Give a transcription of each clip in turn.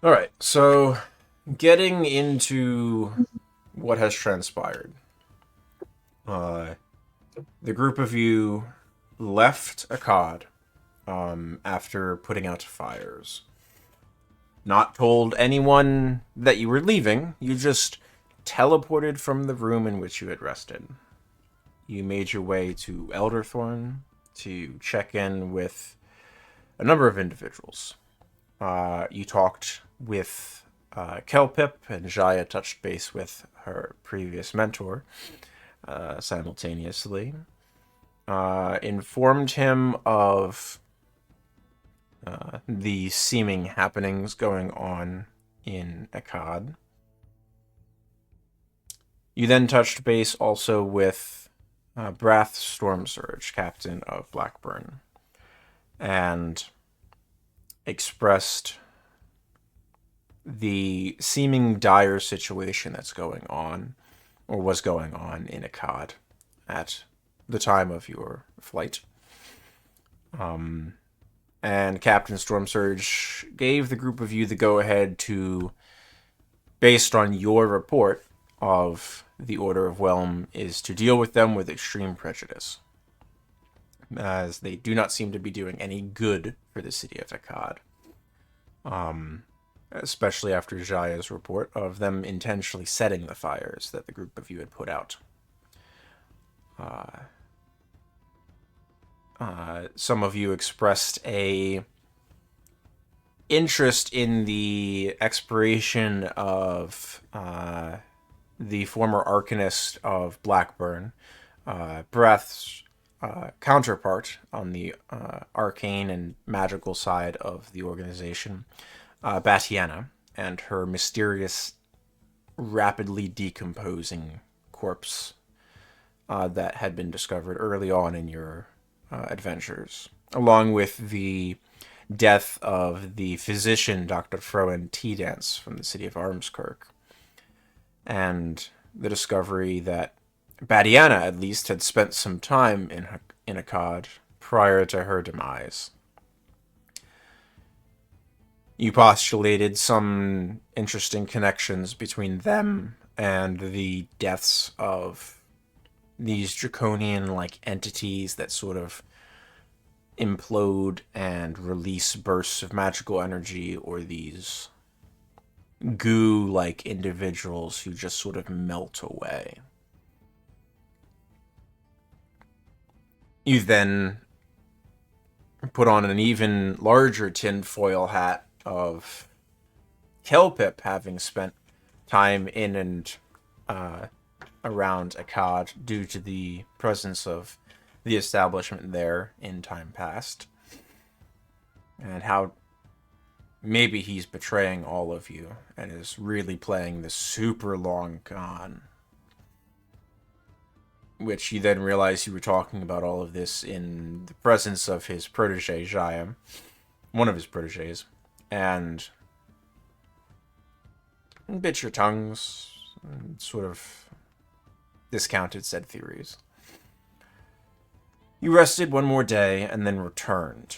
Alright, so getting into what has transpired. Uh, the group of you left Akkad after putting out fires. Not told anyone that you were leaving, you just teleported from the room in which you had rested. You made your way to Elderthorn to check in with a number of individuals. You talked with Kelpip, and Jaya touched base with her previous mentor simultaneously. Informed him of the seeming happenings going on in Akkad. You then touched base also with Brath Stormsurge, captain of Blackburn, and expressed the seeming dire situation that's going on, or was going on in Akkad at the time of your flight. And Captain Stormsurge gave the group of you the go-ahead to, based on your report of the Order of Whelm, is to deal with them with extreme prejudice, as they do not seem to be doing any good for the city of Akkad. Especially after Jaya's report of them intentionally setting the fires that the group of you had put out. Some of you expressed a interest in the expiration of the former Arcanist of Blackburn, Breath's counterpart on the arcane and magical side of the organization, Batiana, and her mysterious, rapidly decomposing corpse that had been discovered early on in your adventures, along with the death of the physician Dr. Froen T-Dance from the city of Armskirk, and the discovery that Batiana, at least, had spent some time in Akkad prior to her demise. You postulated some interesting connections between them and the deaths of these draconian-like entities that sort of implode and release bursts of magical energy, or these goo-like individuals who just sort of melt away. You then put on an even larger tinfoil hat of Kelpip having spent time in and around Akkad due to the presence of the establishment there in time past, and how maybe he's betraying all of you and is really playing the super long con. Which you then realize you were talking about all of this in the presence of his protege, Jaya, one of his proteges, and bit your tongues, and sort of discounted said theories. You rested one more day and then returned,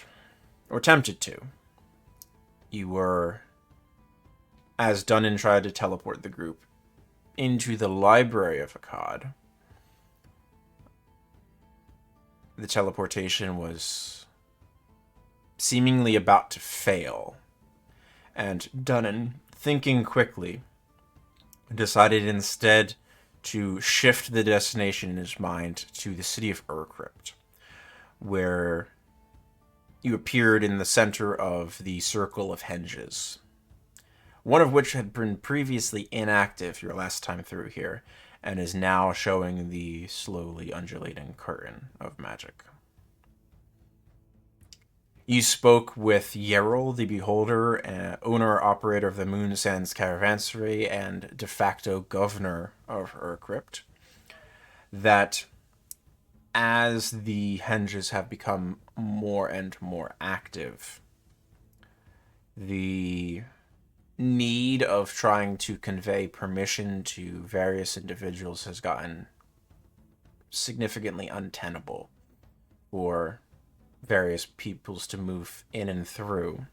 or attempted to. You were, as Dunan tried to teleport the group into the library of Akkad, the teleportation was seemingly about to fail, and Dunan, thinking quickly, decided instead to shift the destination in his mind to the city of Urcrypt, where you appeared in the center of the Circle of Henges, one of which had been previously inactive your last time through here, and is now showing the slowly undulating curtain of magic. You spoke with Yerrel, the Beholder, owner-operator of the Moon Sands Caravanserai and de facto governor of Urcrypt, that as the Henges have become more and more active, the need of trying to convey permission to various individuals has gotten significantly untenable for various peoples to move in and through.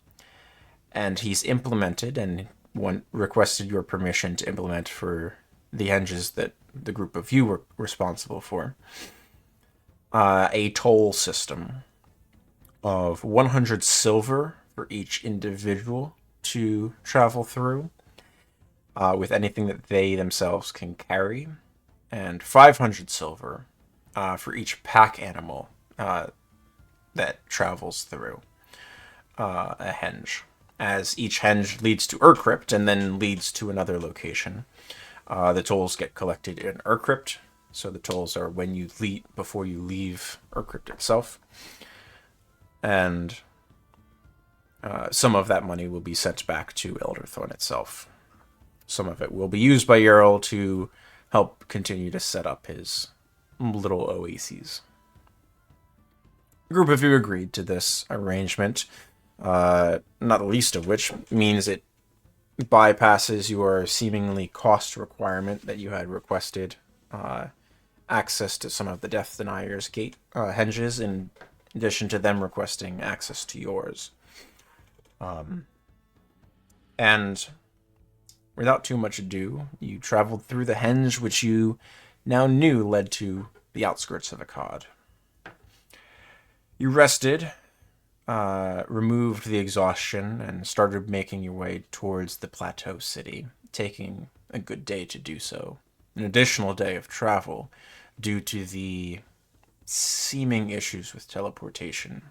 and he's implemented and requested your permission to implement for the henges that the group of you were responsible for, a toll system of 100 silver for each individual to travel through, with anything that they themselves can carry, and 500 silver for each pack animal that travels through a henge, as each henge leads to Urcrypt and then leads to another location. The tolls get collected in Urcrypt, so the tolls are when you before you leave Urcrypt itself, and some of that money will be sent back to Elderthorn itself. Some of it will be used by Jarl to help continue to set up his little oases. A group of you agreed to this arrangement, not the least of which means it bypasses your seemingly cost requirement that you had requested access to some of the Death Denier's gate henges, in addition to them requesting access to yours. And without too much ado, you traveled through the henge which you now knew led to the outskirts of Akkad. You rested, removed the exhaustion, and started making your way towards the Plateau City, taking a good day to do so. An additional day of travel due to the seeming issues with teleportation.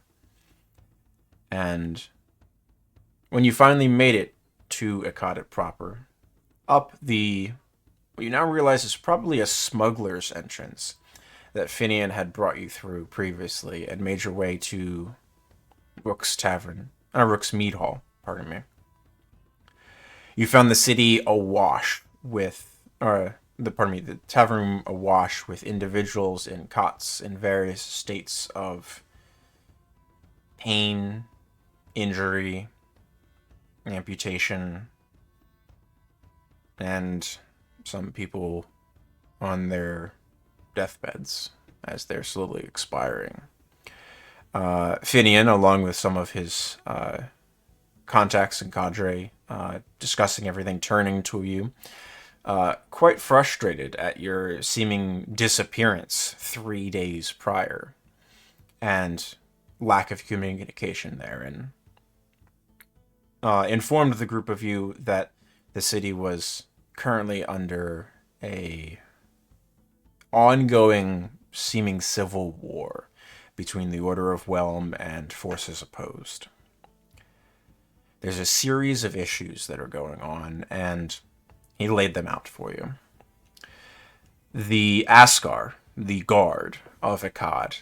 And when you finally made it to Akkad proper, up what you now realize is probably a smuggler's entrance that Finian had brought you through previously, and made your way to Rook's Mead Hall, pardon me. You found the city awash with, the tavern room awash with individuals in cots in various states of pain, injury, amputation, and some people on their deathbeds as they're slowly expiring. Finian, along with some of his contacts and cadre, discussing everything, turning to you, quite frustrated at your seeming disappearance 3 days prior, and lack of communication there, and informed the group of you that the city was currently under a ongoing seeming civil war between the Order of Whelm and forces opposed. There's a series of issues that are going on, and he laid them out for you. The Askar, the Guard of Akkad,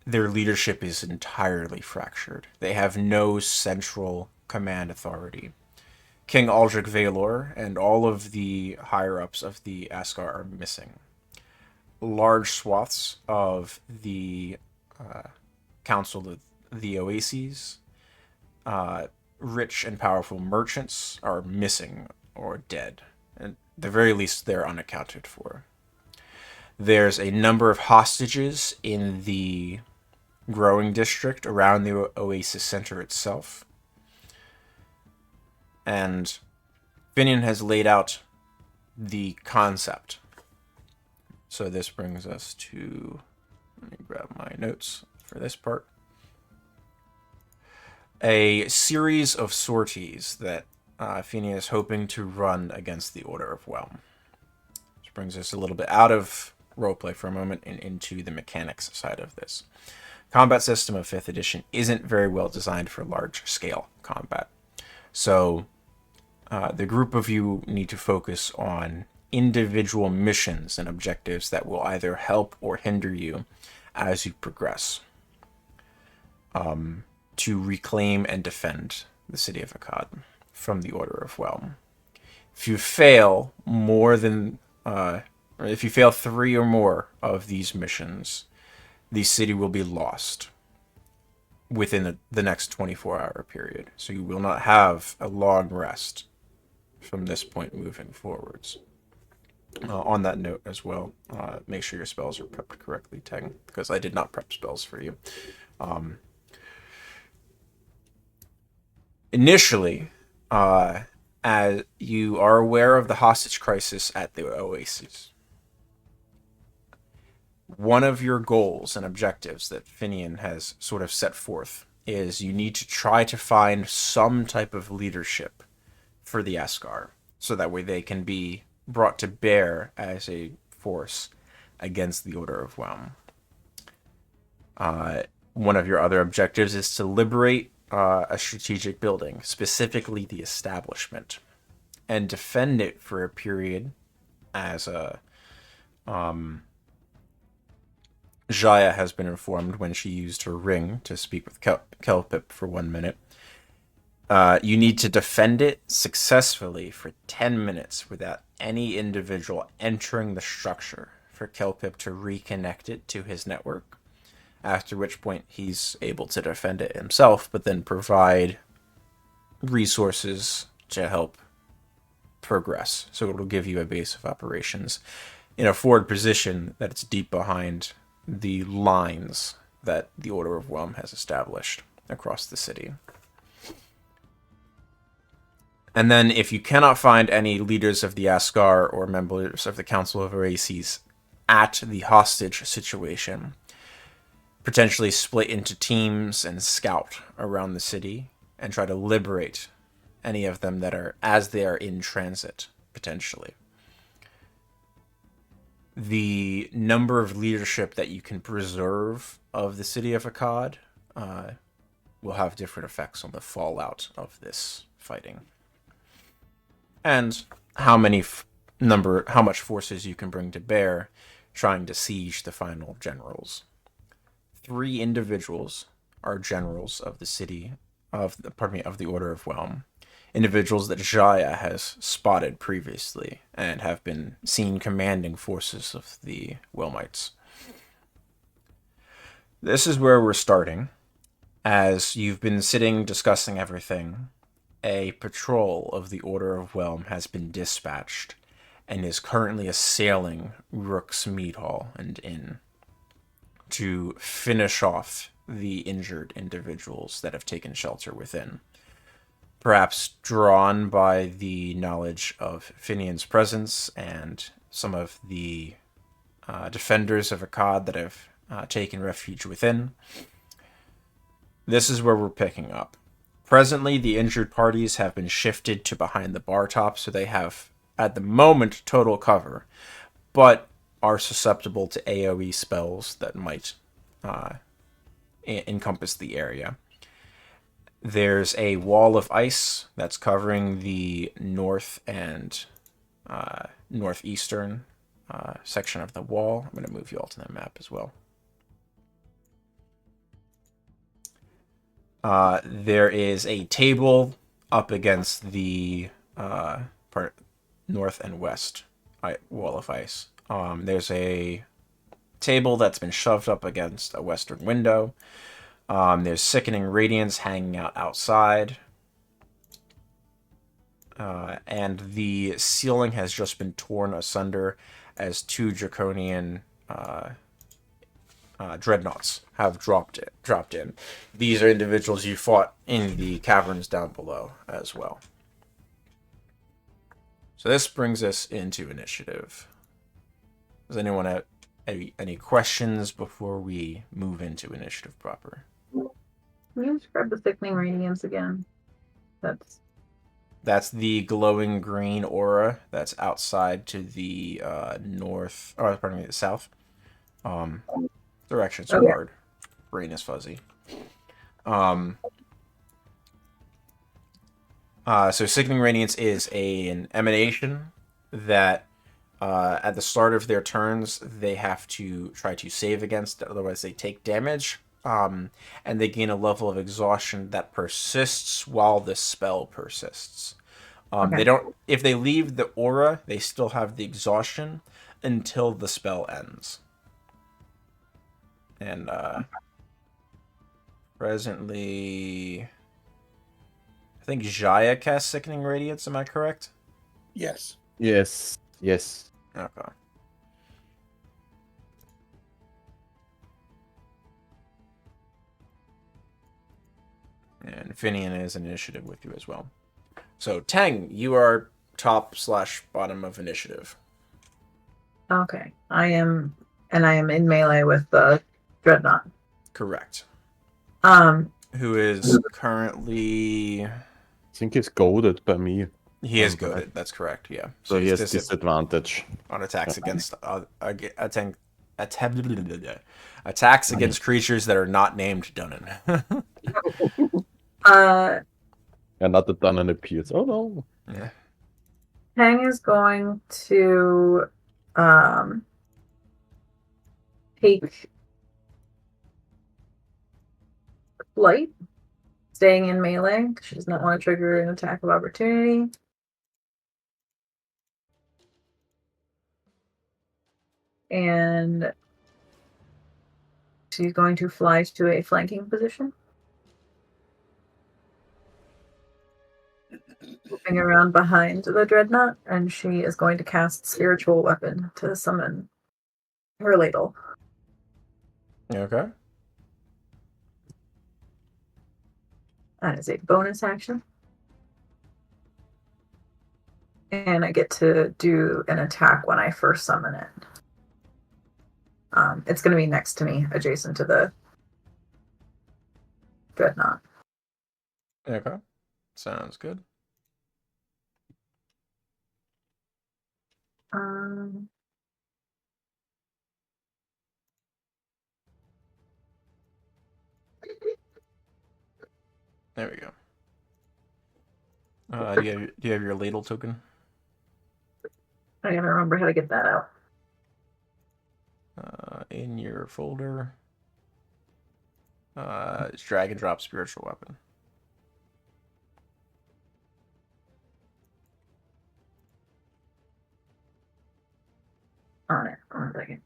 their leadership is entirely fractured. They have no central command authority. King Aldrich Valor and all of the higher-ups of the Askar are missing. Large swaths of the Council of the Oases, rich and powerful merchants are missing or dead. At the very least, they're unaccounted for. There's a number of hostages in the growing district around the Oasis Center itself. And Finian has laid out the concept. So this brings us to, let me grab my notes for this part. A series of sorties that Finian is hoping to run against the Order of Whelm. Which brings us a little bit out of roleplay for a moment and into the mechanics side of this. Combat system of 5th edition isn't very well designed for large-scale combat. So the group of you need to focus on individual missions and objectives that will either help or hinder you as you progress, to reclaim and defend the city of Akkad from the Order of Whelm. If you fail if you fail 3 or more of these missions, the city will be lost within the next 24-hour period. So you will not have a long rest from this point moving forwards. On that note as well, make sure your spells are prepped correctly, Teng, because I did not prep spells for you. Initially, as you are aware of the hostage crisis at the Oasis, one of your goals and objectives that Finian has sort of set forth is you need to try to find some type of leadership for the Askar, so that way they can be brought to bear as a force against the Order of Whelm. One of your other objectives is to liberate a strategic building, specifically the establishment, and defend it for a period as Jaya has been informed when she used her ring to speak with Kelpip for 1 minute. You need to defend it successfully for 10 minutes without any individual entering the structure for Kelpip to reconnect it to his network, after which point he's able to defend it himself, but then provide resources to help progress. So it'll give you a base of operations in a forward position that it's deep behind the lines that the Order of Whelm has established across the city. And then if you cannot find any leaders of the Askar or members of the Council of Oases at the hostage situation, potentially split into teams and scout around the city and try to liberate any of them that are, as they are in transit, potentially. The number of leadership that you can preserve of the city of Akkad will have different effects on the fallout of this fighting. And how much forces you can bring to bear trying to siege the final generals. 3 individuals are generals of the city of the Order of Whelm. Individuals that Jaya has spotted previously and have been seen commanding forces of the Whelmites. This is where we're starting. As you've been sitting discussing everything, a patrol of the Order of Whelm has been dispatched and is currently assailing Rook's Mead Hall and Inn to finish off the injured individuals that have taken shelter within. Perhaps drawn by the knowledge of Finian's presence and some of the defenders of Akkad that have taken refuge within. This is where we're picking up. Presently, the injured parties have been shifted to behind the bar top, so they have, at the moment, total cover, but are susceptible to AoE spells that might encompass the area. There's a wall of ice that's covering the north and northeastern section of the wall. I'm going to move you all to the map as well. There is a table up against the north and west wall of ice. There's a table that's been shoved up against a western window. There's sickening radiance hanging out outside. And the ceiling has just been torn asunder as 2 draconian dreadnoughts have dropped in. These are individuals you fought in the caverns down below as well. So this brings us into initiative. Does anyone have any questions before we move into initiative proper? Can you describe the sickening radiance again? That's the glowing green aura that's outside to the north, or pardon me, the south. Directions are hard. Brain is fuzzy. So sickening radiance is an emanation that at the start of their turns they have to try to save against, otherwise they take damage. And they gain a level of exhaustion that persists while the spell persists. They don't. If they leave the aura, they still have the exhaustion until the spell ends. And presently, I think Jaya casts Sickening Radiance. Am I correct? Yes. Yes. Okay. And and Finian is initiative with you as well. So Tang, you are top/bottom of initiative. Okay. I am in melee with the dreadnought. Correct. Um, Who is currently... I think he's goaded by me. He is I'm correct. goaded. That's correct. Yeah. So he he's has disadvantage. on attacks against attacks against creatures that are not named Dunan. And not the Dunan appears. Oh no. Yeah. Tang is going to take flight, staying in melee. She does not want to trigger an attack of opportunity. And she's going to fly to a flanking position. Moving around behind the dreadnought, and she is going to cast Spiritual Weapon to summon her ladle. Okay. That is a bonus action. And I get to do an attack when I first summon it. It's going to be next to me, adjacent to the dreadnought. Okay. Sounds good. There we go. Do you have your ladle token? I gotta remember how to get that out. In your folder. It's drag and drop spiritual weapon. On it. 1 second.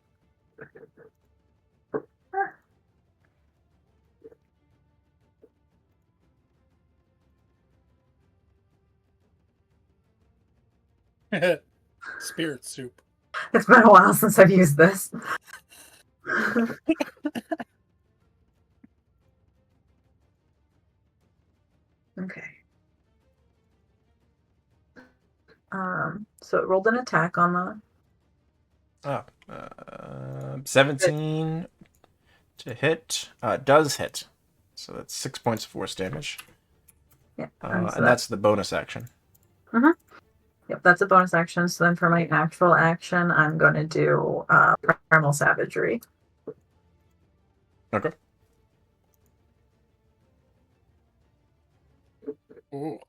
Spirit soup. It's been a while since I've used this. Okay. So it rolled an attack on the 17 to hit. Does hit. So that's 6 points of force damage. Yeah. And that's the bonus action. Yep, that's a bonus action. So then for my actual action, I'm going to do Primal Savagery. Okay. Ooh.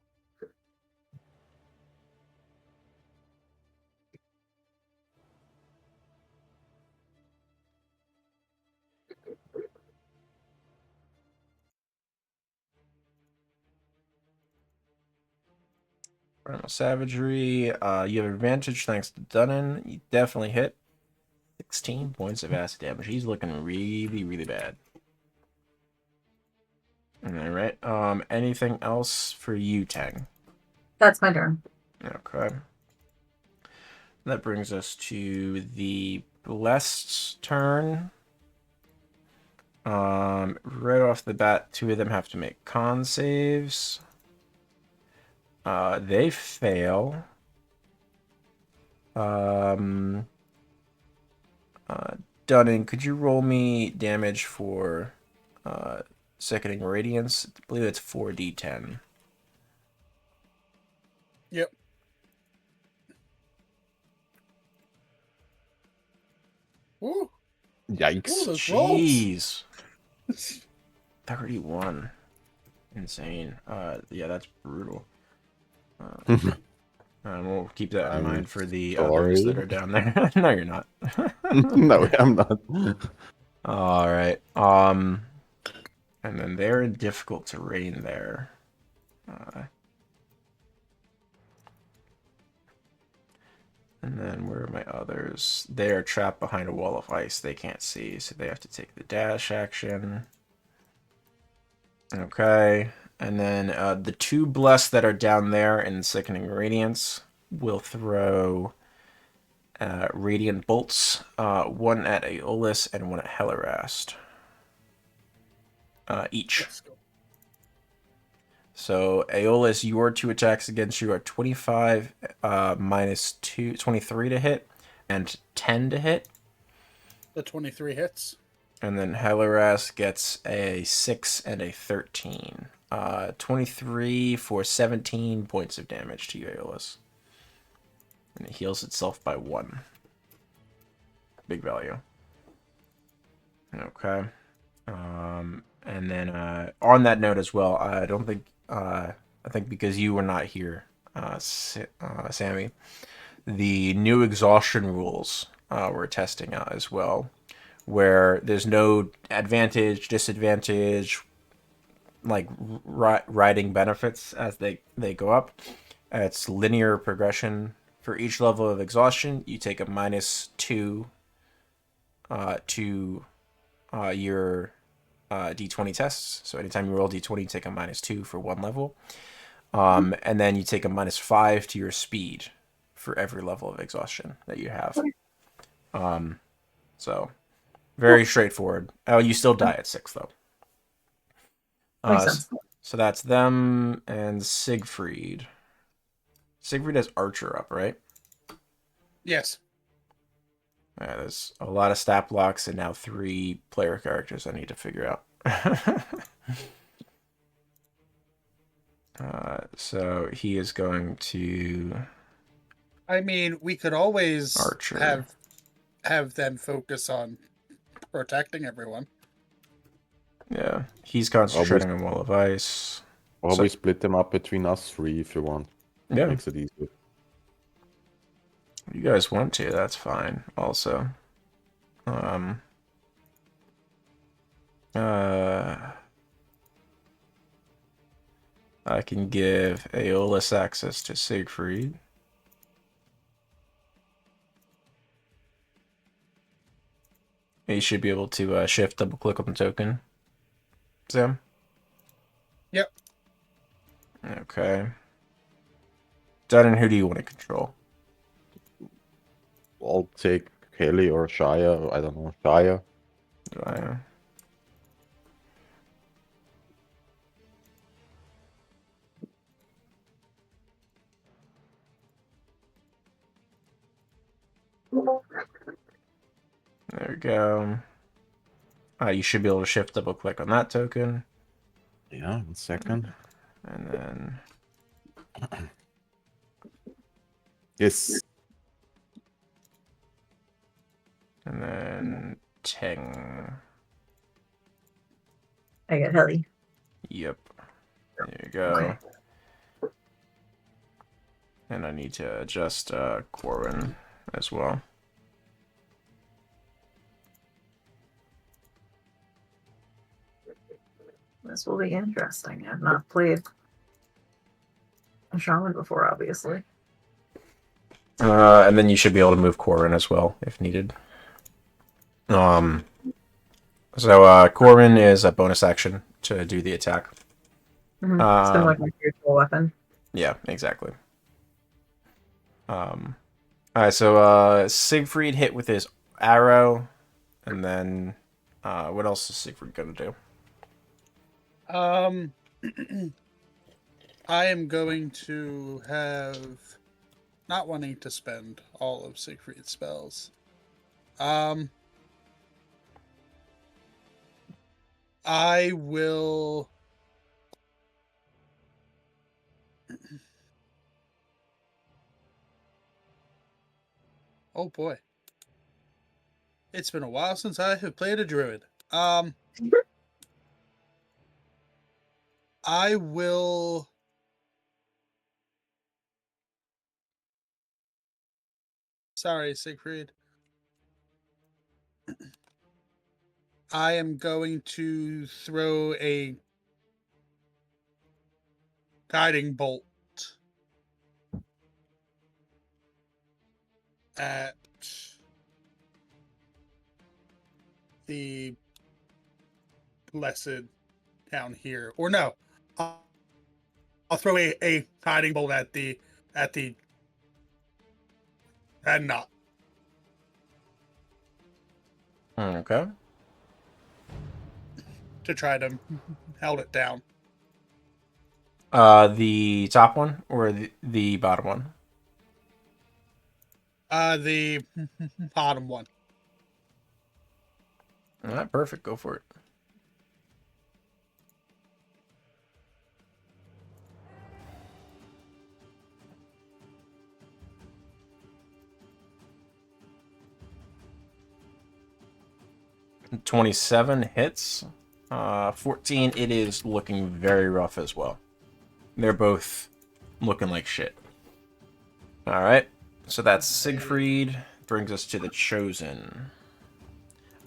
Primal Savagery. You have advantage thanks to Dunan. You definitely hit. 16 points of acid damage. He's looking really, really bad. Alright. Anything else for you, Tang? That's my turn. Okay. That brings us to the Blessed turn. Right off the bat, 2 of them have to make con saves. They fail. Dunning, could you roll me damage for Sickening Radiance? I believe it's 4d10. Yep. Ooh. Yikes. Ooh, those rolls. Jeez. 31. Insane. Yeah, that's brutal. We'll keep that in I'm mind for the sorry. others that are down there. No, you're not. No, I'm not. All right. And then they're in difficult terrain there. And then where are my others? They are trapped behind a wall of ice. They can't see, so they have to take the dash action. Okay. And then the 2 blessed that are down there in Sickening Radiance will throw Radiant Bolts, 1 at Aeolus and 1 at Heliwrast. Each. Let's go. So, Aeolus, your two attacks against you are 25 minus 2, 23 to hit, and 10 to hit. The 23 hits. And then Heliwrast gets a 6 and a 13. 23 for 17 points of damage to you, Aeolus. And it heals itself by 1. Big value. Okay. And then on that note as well, I don't think I think because you were not here, Sammy, the new exhaustion rules we're testing out as well, where there's no advantage, disadvantage, like riding benefits as they go up. It's linear progression. For each level of exhaustion, you take a -2 to your d20 tests. So anytime you roll d20, you take a -2 for one level. And then you take a -5 to your speed for every level of exhaustion that you have. So very straightforward. Oh, you still die at 6 though. Makes sense. So that's them and Siegfried. Siegfried has Archer up, right? Yes. There's a lot of stat blocks and now 3 player characters I need to figure out. So he is going to I mean, we could always Archer. have them focus on protecting everyone. Yeah, he's concentrating on Wall of Ice. Or we split them up between us 3 if you want. Yeah, Makes it easier. you guys want to, that's fine. Also, I can give Aeolus access to Siegfried. You should be able to shift, double click on the token. Sam? Yep. Okay. Dunan, who do you want to control? I'll take Heli or Shia. I don't know. Shia. There we go. You should be able to shift, double click on that token. Yeah, 1 second. And then Yes. and then Teng. I get Heli. Yep. There you go. Okay. And I need to adjust Corwin as well. This will be interesting. I've not played a Shaman before, obviously. And then you should be able to move Corwin as well if needed. So Corwin is a bonus action to do the attack. It's been like my spiritual weapon. Yeah, exactly. Alright, so Siegfried hit with his arrow, and then what else is Siegfried gonna do? I am going to have not wanting to spend all of Siegfried's spells. I will oh boy. It's been a while since I have played a druid. I will sorry, Siegfried. I am going to throw a guiding bolt at the blessed down here. Or no, I'll throw a guiding bolt at the not. Okay. To try to held it down. The top one or the bottom one? The bottom one. All right, perfect. Go for it. $27 hits. 14. It is looking very rough as well. They're both looking like shit. All right. So that's Siegfried. Brings us to the Chosen.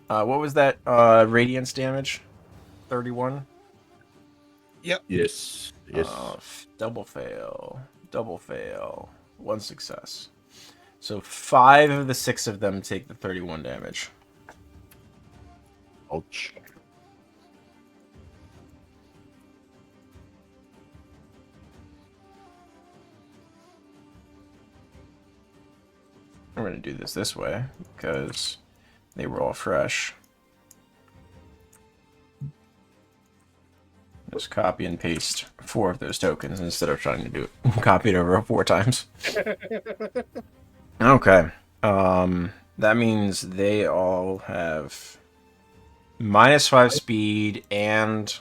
What was that? Radiance damage? 31? Yep. Yes. Yes. Double fail. Double fail. 1 success. So 5 of the 6 of them take the 31 damage. Ouch. I'm going to do this way because they were all fresh. Just copy and paste 4 of those tokens instead of trying to do it. Copy it over 4 times. Okay. That means they all have -5 speed and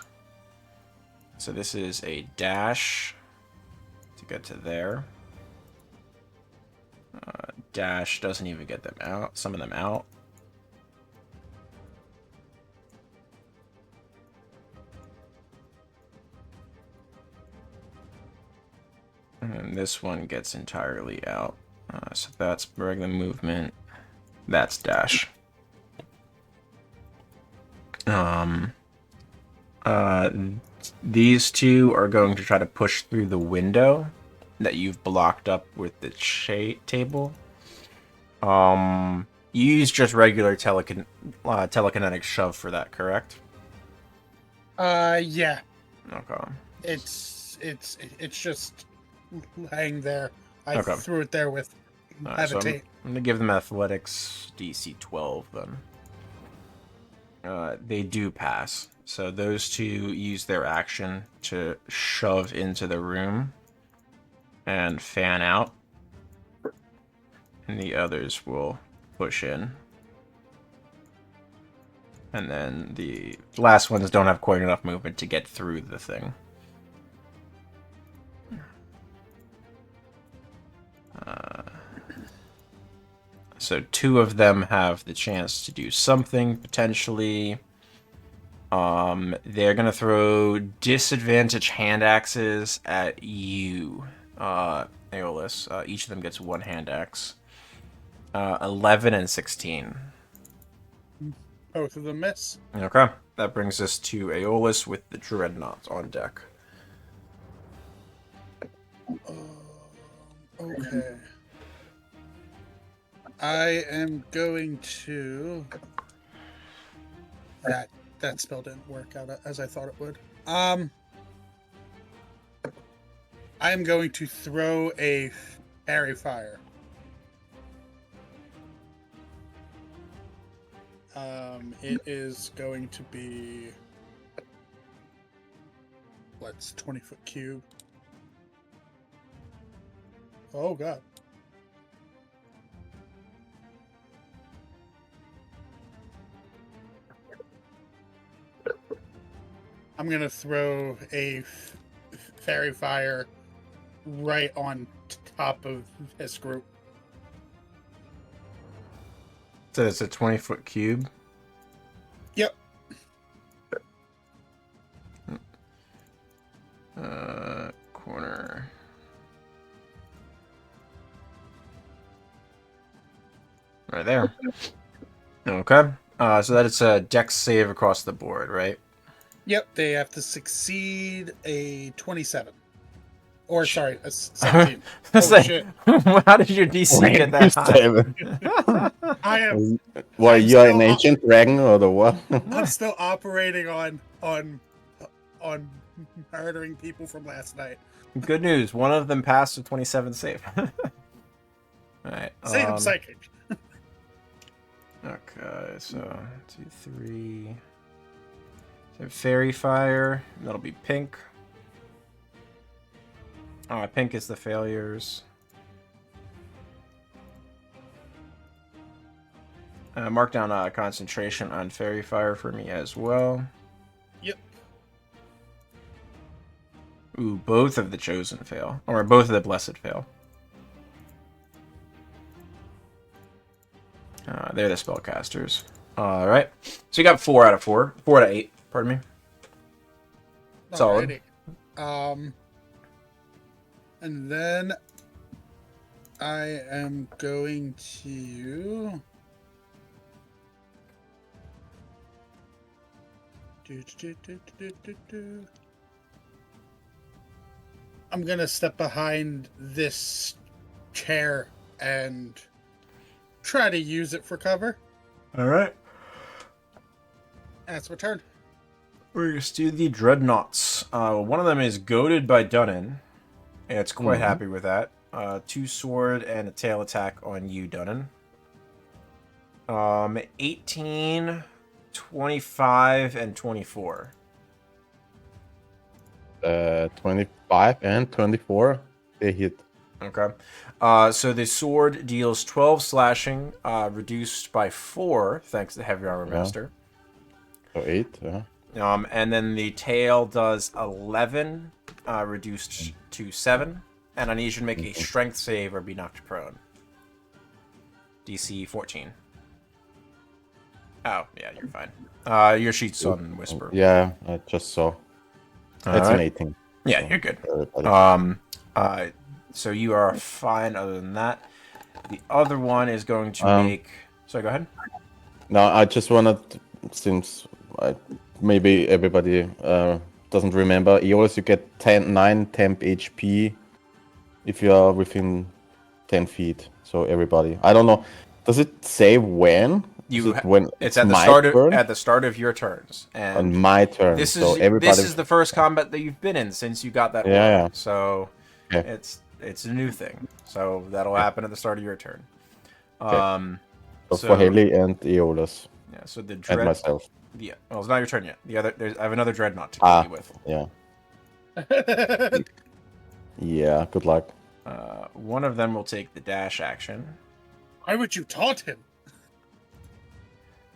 so this is a dash to get to there. Dash doesn't even get them out. Some of them out. And this one gets entirely out. So that's regular movement. That's dash. These two are going to try to push through the window that you've blocked up with the table. You use just regular telekinetic shove for that, correct? Yeah. Okay. It's just laying there. I Okay. threw it there with Alright, so I'm habitate. gonna give them athletics DC 12 then. They do pass. So those two use their action to shove into the room and fan out. And the others will push in. And then the last ones don't have quite enough movement to get through the thing. So 2 of them have the chance to do something, potentially. They're gonna throw disadvantage hand axes at you, Aeolus. Each of them gets 1 hand axe. 11 and 16. Both of them miss. Okay, that brings us to Aeolus with the Dreadnought on deck. Okay. I am going to. That spell didn't work out as I thought it would. I am going to throw a fairy fire. It is going to be what's 20-foot cube. Oh god. I'm gonna throw a fairy fire right on top of this group. So it's a 20-foot cube. Yep. Corner. Right there. Okay. So that is a dex save across the board, right? Yep, they have to succeed a 27. Or, sorry, a 17. It's Oh, like, shit. how did your DC get that high? I am What, I'm you're an still- ancient dragon or the what? I'm still operating on murdering people from last night. Good news. One of them passed a 27 save. Alright. Say them psychic. Okay, so 2, 3. So fairy fire. That'll be pink. Pink is the failures. Mark down concentration on Fairy Fire for me as well. Yep. Ooh, both of the Chosen fail. Or both of the Blessed fail. They're the spellcasters. Alright. So you got 4 out of 4. 4 out of 8, pardon me. Solid. Alrighty. And then I am going to I'm gonna step behind this chair and try to use it for cover. Alright. That's my turn. We're going to do the Dreadnoughts. One of them is goaded by Dunan. And it's quite happy with that. 2 sword and a tail attack on you, Dunan. 18, 25, and 24. 25 and 24, they hit. Okay. So the sword deals 12 slashing, reduced by 4, thanks to Heavy Armor Master. So 8, yeah. And then the tail does 11, reduced to 7. And I need you to make a strength save or be knocked prone. DC 14. Oh, yeah, you're fine. Your sheet's on Whisper. Yeah, I just saw. It's an 18. Yeah, you're good. So you are fine other than that. The other one is going to make... Sorry, go ahead. No, I just wanted, since maybe everybody doesn't remember, Eolus, you get 9 temp HP if you are within 10 feet. So everybody. I don't know. Does it say when? It's at the start of your turns. And on my turn. This is the first combat that you've been in since you got that one. Yeah. So it's a new thing. So that'll happen at the start of your turn. So for Heli and Eolus. Yeah, so the and myself. Yeah. Well, it's not your turn yet. I have another Dreadnought to kill you with. Yeah. Yeah, good luck. One of them will take the dash action. Why would you taunt him?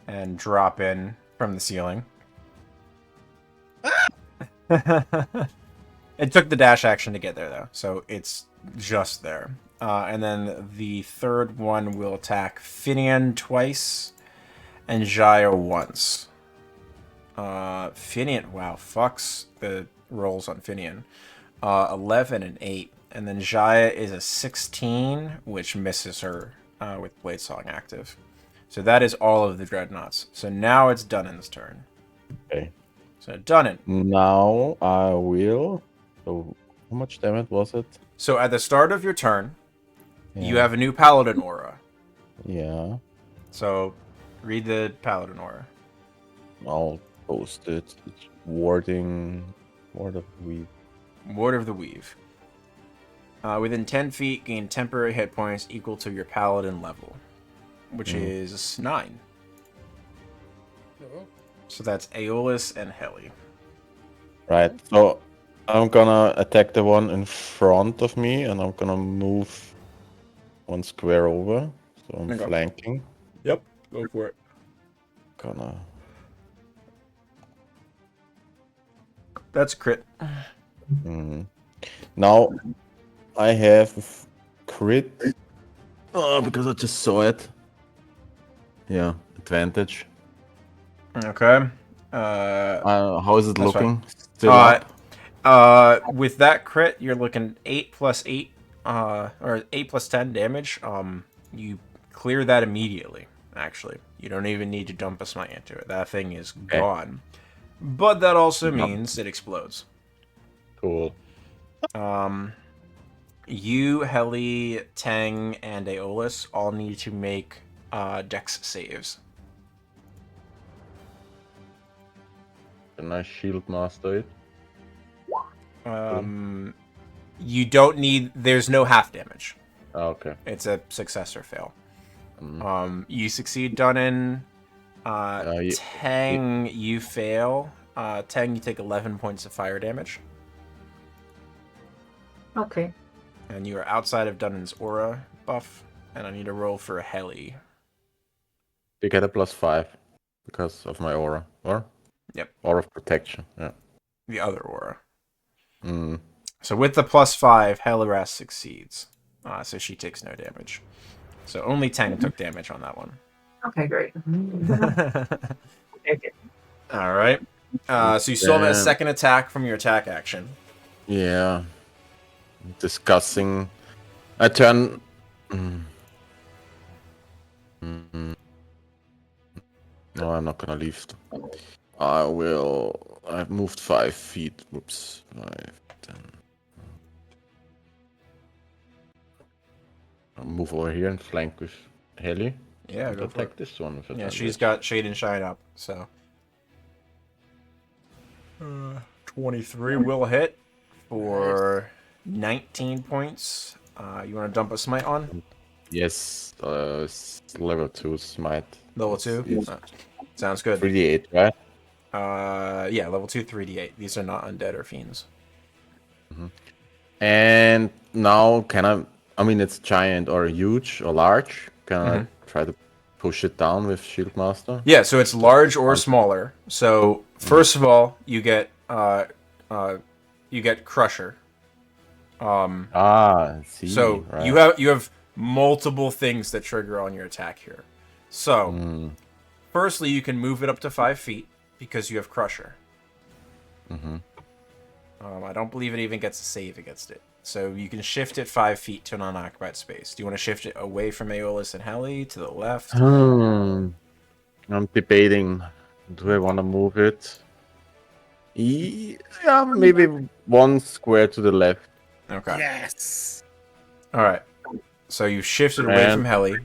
And drop in from the ceiling. It took the dash action to get there, though, so it's just there. And then the third one will attack Finian twice and Jaya once. Finian, wow, fucks the rolls on Finian. 11 and 8. And then Jaya is a 16, which misses her with Blade Song active. So that is all of the Dreadnoughts. So now it's Dunan's turn. Okay. So Dunan. Now I will... So how much damage was it? So at the start of your turn, you have a new Paladin aura. Yeah. So read the Paladin aura. I'll post it. It's Ward of the Weave. Ward of the Weave. Within 10 feet, gain temporary hit points equal to your Paladin level, which is 9. Oh. So that's Aeolus and Heli. Right. So I'm gonna attack the one in front of me, and I'm gonna move 1 square over. So I'm flanking. Yep, go for it. Gonna. That's a crit. Now I have crit. Because I just saw it. Yeah, advantage. Okay. How is it looking? Fine. Still up? With that crit, you're looking 8 plus 8, or 8 plus 10 damage. You clear that immediately, actually. You don't even need to dump a smite into it. That thing is gone. But that also means it explodes. Cool. You, Heli, Tang, and Aeolus all need to make dex saves. Can I shield master it? You don't need... There's no half damage. Okay. It's a success or fail. You succeed, Dunan. Tang, you fail. Tang, you take 11 points of fire damage. Okay. And you are outside of Dunan's aura buff, and I need to roll for a Heli. You get a +5 because of my aura, or? Yep. Aura of protection. Yeah. The other aura. Mm. So with the +5, Heliwrast succeeds. So she takes no damage. So only Tang took damage on that one. Okay, great. Okay. All right. So you still have a second attack from your attack action. Yeah. Discussing. I turn. No, I'm not gonna leave. I will. I've moved 5 feet. Whoops. 5, 10. I'll move over here and flank with Heli. Yeah, And go for attack it. this one. Yeah, she's got Shade and Shine up, so. 23 will hit for 19 points. You want to dump a smite on? Yes. It's level 2 smite. Level 2? Sounds good. 3d8, right? Yeah, level 2, 3d8. These are not undead or fiends. And now can I mean it's giant or huge or large. Can I try to push it down with Shieldmaster? Yeah, so it's large or smaller. So first of all, you get Crusher. I see. So right. you have multiple things that trigger on your attack here. So firstly, you can move it up to 5 feet because you have Crusher. I don't believe it even gets a save against it. So you can shift it 5 feet to an unoccupied space. Do you want to shift it away from Aeolus and Heli to the left? I'm debating. Do I want to move it? Yeah, maybe 1 square to the left. Okay. Yes. All right. So you shifted away from Heli.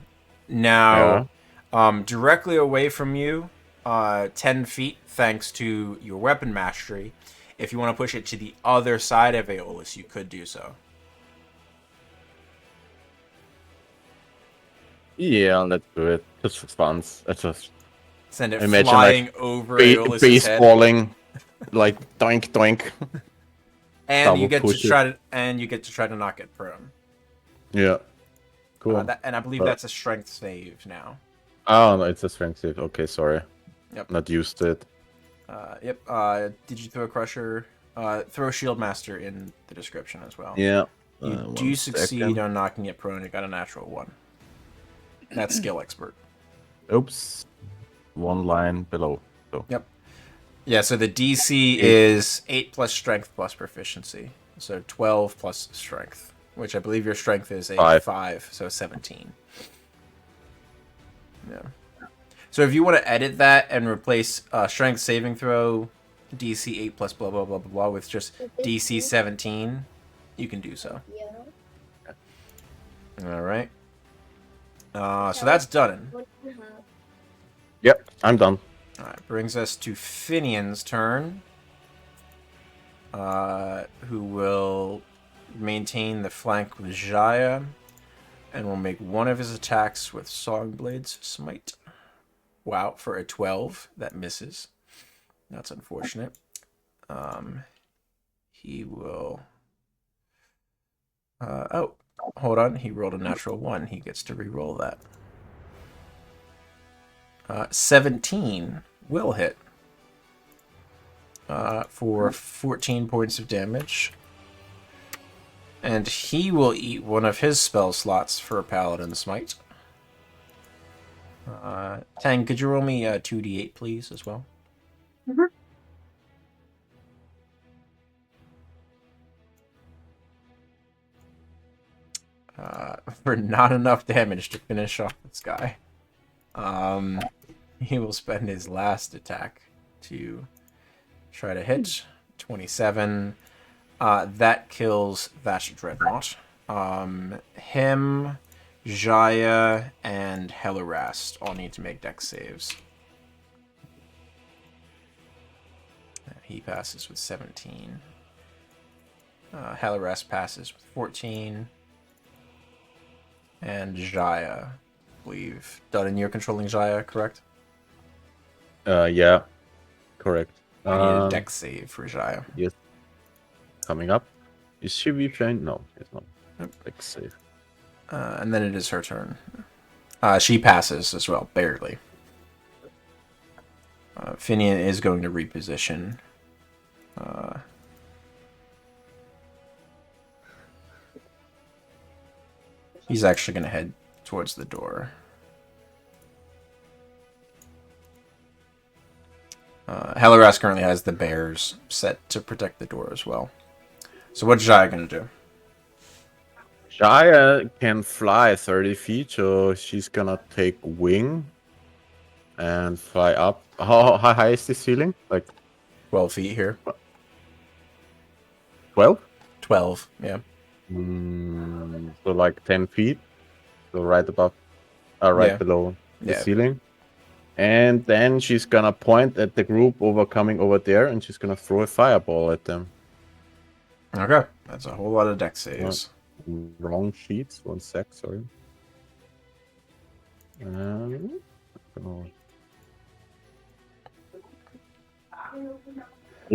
Now, directly away from you, 10 feet, thanks to your weapon mastery. If you want to push it to the other side of Aeolus, you could do so. Yeah, let's do it. Just for fun. Let's just Send it imagine flying over Aeolus's head. baseballing, like doink doink. And you get to push it. try to knock it prone. Yeah, cool. And I believe that's a strength save now. Oh no, it's a strength save. Okay, sorry. Yep. Not used to it. Yep. Did you throw a Crusher? Throw Shieldmaster in the description as well. Yeah. You do succeed on knocking it prone. You got a natural 1. That's skill expert. Oops. 1 line below. So. Yep. Yeah, so the DC is 8 plus strength plus proficiency. So 12 plus strength, which I believe your strength is a 5, so 17. Yeah. So if you want to edit that and replace strength saving throw DC 8 plus blah blah blah blah blah with just DC 17, you can do so. All right. So that's done. Yep, I'm done. All right, brings us to Finian's turn, who will maintain the flank with Jaya, and will make one of his attacks with Songblade's Smite. Wow, for a 12, that misses. That's unfortunate. He will... oh, hold on. He rolled a natural 1. He gets to re-roll that. 17 will hit for 14 points of damage. And he will eat one of his spell slots for a Paladin Smite. Tang, could you roll me 2d8, please, as well? For not enough damage to finish off this guy. He will spend his last attack to try to hit. 27. That kills that Dreadnought. Him, Jaya, and Heliwrast all need to make dex saves. He passes with 17. Heliwrast passes with 14. And Jaya, I believe. Dunan, you're controlling Jaya, correct? Yeah. Correct. I need a dex save for Jaya. Yes. Coming up. Is she replaying? No, it's not. Like safe. And then it is her turn. She passes as well, barely. Finian is going to reposition. He's actually going to head towards the door. Heliwrast currently has the bears set to protect the door as well. So what's Jaya going to do? Jaya can fly 30 feet, so she's gonna take wing and fly up. How high is the ceiling? Like 12 feet here. 12? 12, yeah. So like 10 feet. So right above, right Yeah. below the Yeah. ceiling. And then she's gonna point at the group coming over there, and she's gonna throw a fireball at them. Okay. That's a whole lot of deck saves. Wrong sheets. 1 sec, sorry. Oh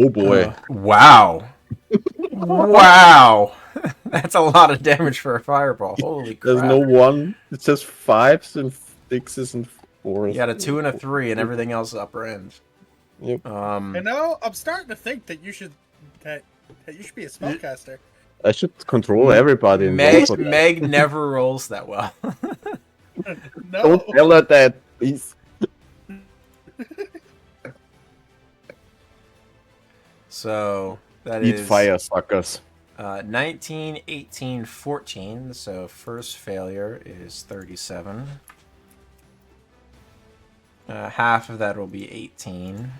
boy. Wow. Wow. That's a lot of damage for a fireball. Holy crap. There's no 1. It's just 5s and 6s and 4s. You got a 2 and a 3 and everything else upper end. Yep. You know, I'm starting to think that you should be a spellcaster. I should control everybody. Meg never rolls that well. No. Don't tell her that, please. So that Eat is fire, suckers. 19, 18, 14. So first failure is 37. Half of that will be 18.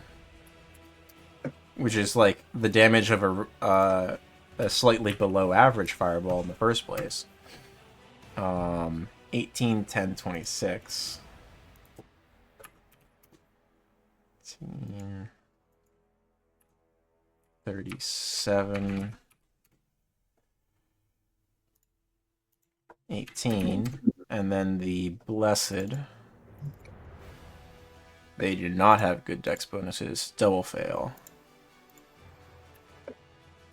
Which is like the damage of a slightly below average fireball in the first place. 18, 10, 26. 18, 37. 18. And then the Blessed. They do not have good dex bonuses. Double fail.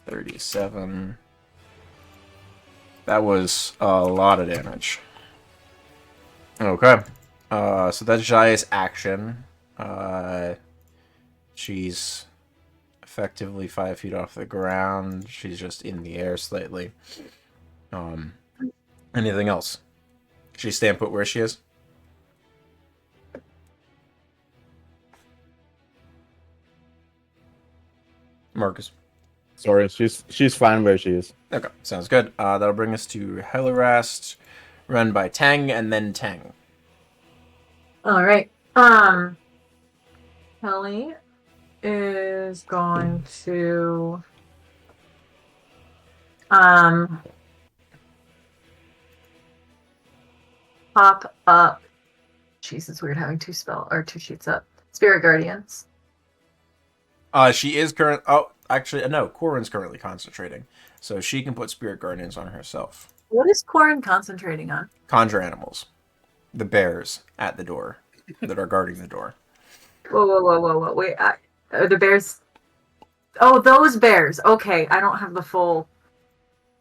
37. That was a lot of damage. Okay. So that's Jaya's action. She's effectively 5 feet off the ground. She's just in the air slightly. Anything else? She stand put where she is? Marcus. Sorry, she's fine where she is. Okay, sounds good. That'll bring us to Heliwrast, run by Tang, and then Tang. All right. Heli is going to pop up. Jeez, it's weird having two sheets up. Spirit Guardians. She is current. Oh, actually, no. Corin's currently concentrating, so she can put Spirit Guardians on herself. What is Corin concentrating on? Conjure animals, the bears at the door that are guarding the door. Whoa! Wait, are the bears? Oh, those bears. Okay, I don't have the full.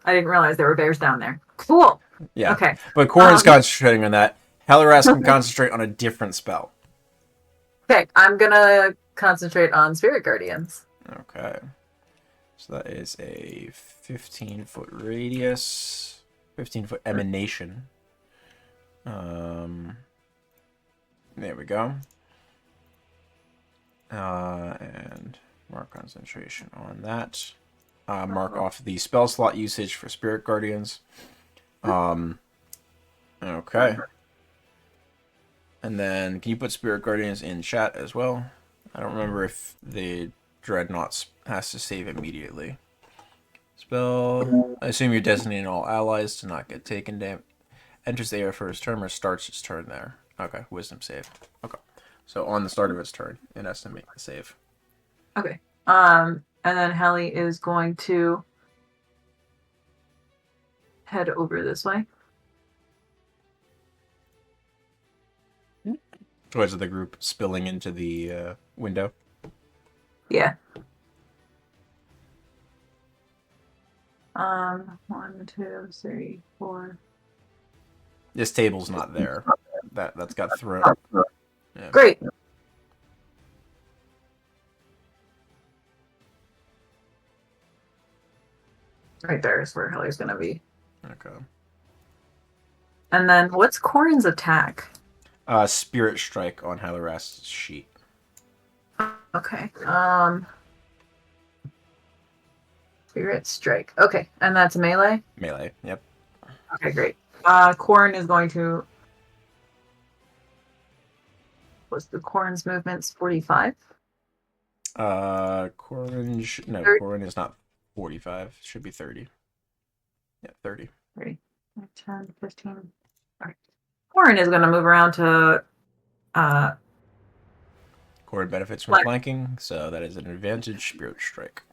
I didn't realize there were bears down there. Cool. Yeah. Okay. But Corin's concentrating on that. Heliwrast can concentrate on a different spell. Okay, I'm gonna concentrate on Spirit Guardians. Okay. So that is a 15-foot radius, 15-foot emanation. There we go. And mark concentration on that. Mark off the spell slot usage for Spirit Guardians. Okay. And then, can you put Spirit Guardians in chat as well? I don't remember if the Dreadnought has to save immediately. Spell. I assume you're designating all allies to not get taken down. Enters the air for its turn or starts its turn there. Okay, wisdom save. Okay. So on the start of its turn, it has to make the save. Okay. And then Heli is going to head over this way. Towards the group spilling into the window. Yeah. 1, 2, 3, 4. This table's not there. That's got thrown. Yeah. Great. Right there is where Heli's gonna be. Okay. And then what's Corin's attack? Spirit Strike on Heliwrast's sheet. Okay. Spirit Strike. Okay, and that's melee? Melee. Yep. Okay, great. Corin is going to... What's the Corin's movements? 45? Corin... No, 30? Corin is not 45. It should be 30. Yeah, 30. 30. 10, 15. All right. Corin is going to move around to... Corin benefits from flanking, so that is an advantage. Spirit Strike.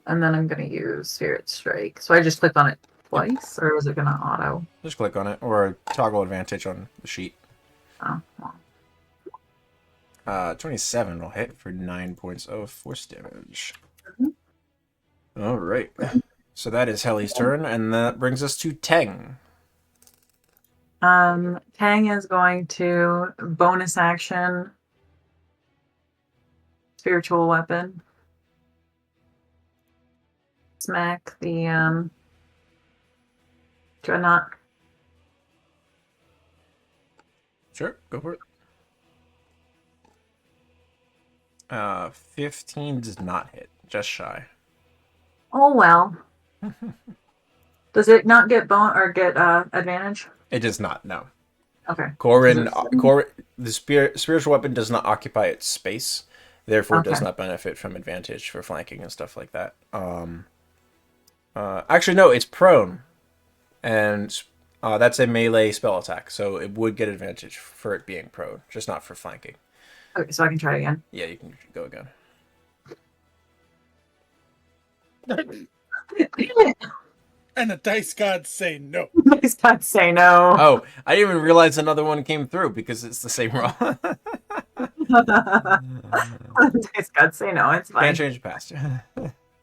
And then I'm going to use Spirit Strike. So I just click on it twice, or is it going to auto? Just click on it, or toggle advantage on the sheet. Oh, well. 27 will hit for 9 points of force damage. Mm-hmm. All right. So that is Heli's turn, and that brings us to Teng. Tang is going to bonus action spiritual weapon. Smack the dreadnought. Sure, go for it. 15 does not hit, just shy. Oh well. Does it not get advantage? It does not, no. Okay. Corin, the spiritual weapon does not occupy its space, therefore does not benefit from advantage for flanking and stuff like that. Actually, no, it's prone, and that's a melee spell attack, so it would get advantage for it being prone, just not for flanking. Okay, so I can try again. Yeah, you can go again. And the dice gods say no. Dice gods say no. Oh, I didn't even realize another one came through because it's the same roll. Dice gods say no. It's fine. Can't change the past.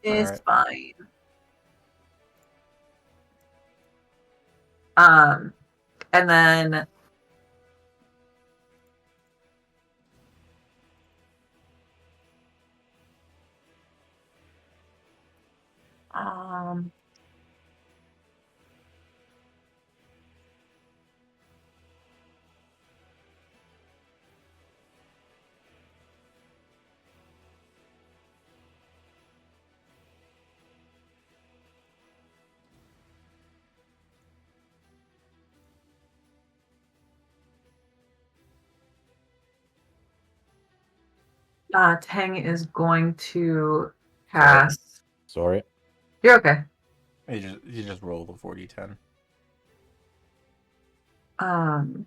It's fine. And then Tang is going to cast. Sorry. You're okay. You just roll the 40-10. I'm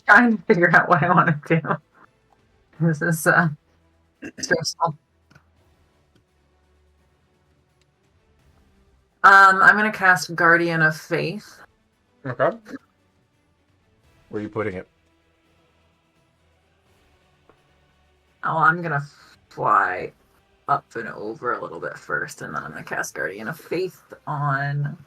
trying to figure out what I want to do. This is stressful. I'm gonna cast Guardian of Faith. Okay. Where are you putting it? Oh, I'm gonna fly up and over a little bit first, and then I'm gonna cast Guardian of Faith on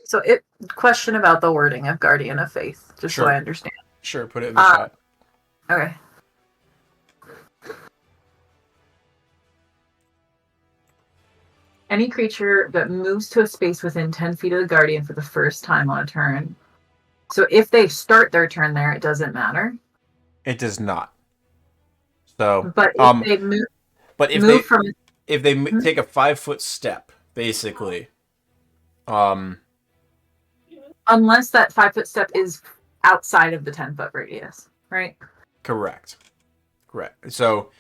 So question about the wording of Guardian of Faith, just so I understand. Sure, put it in the chat. Okay. Any creature that moves to a space within 10 feet of the Guardian for the first time on a turn. So if they start their turn there, it doesn't matter. It does not. So, but if they move, if they take a 5-foot step, basically, unless that 5-foot step is outside of the 10-foot radius, right? Correct. So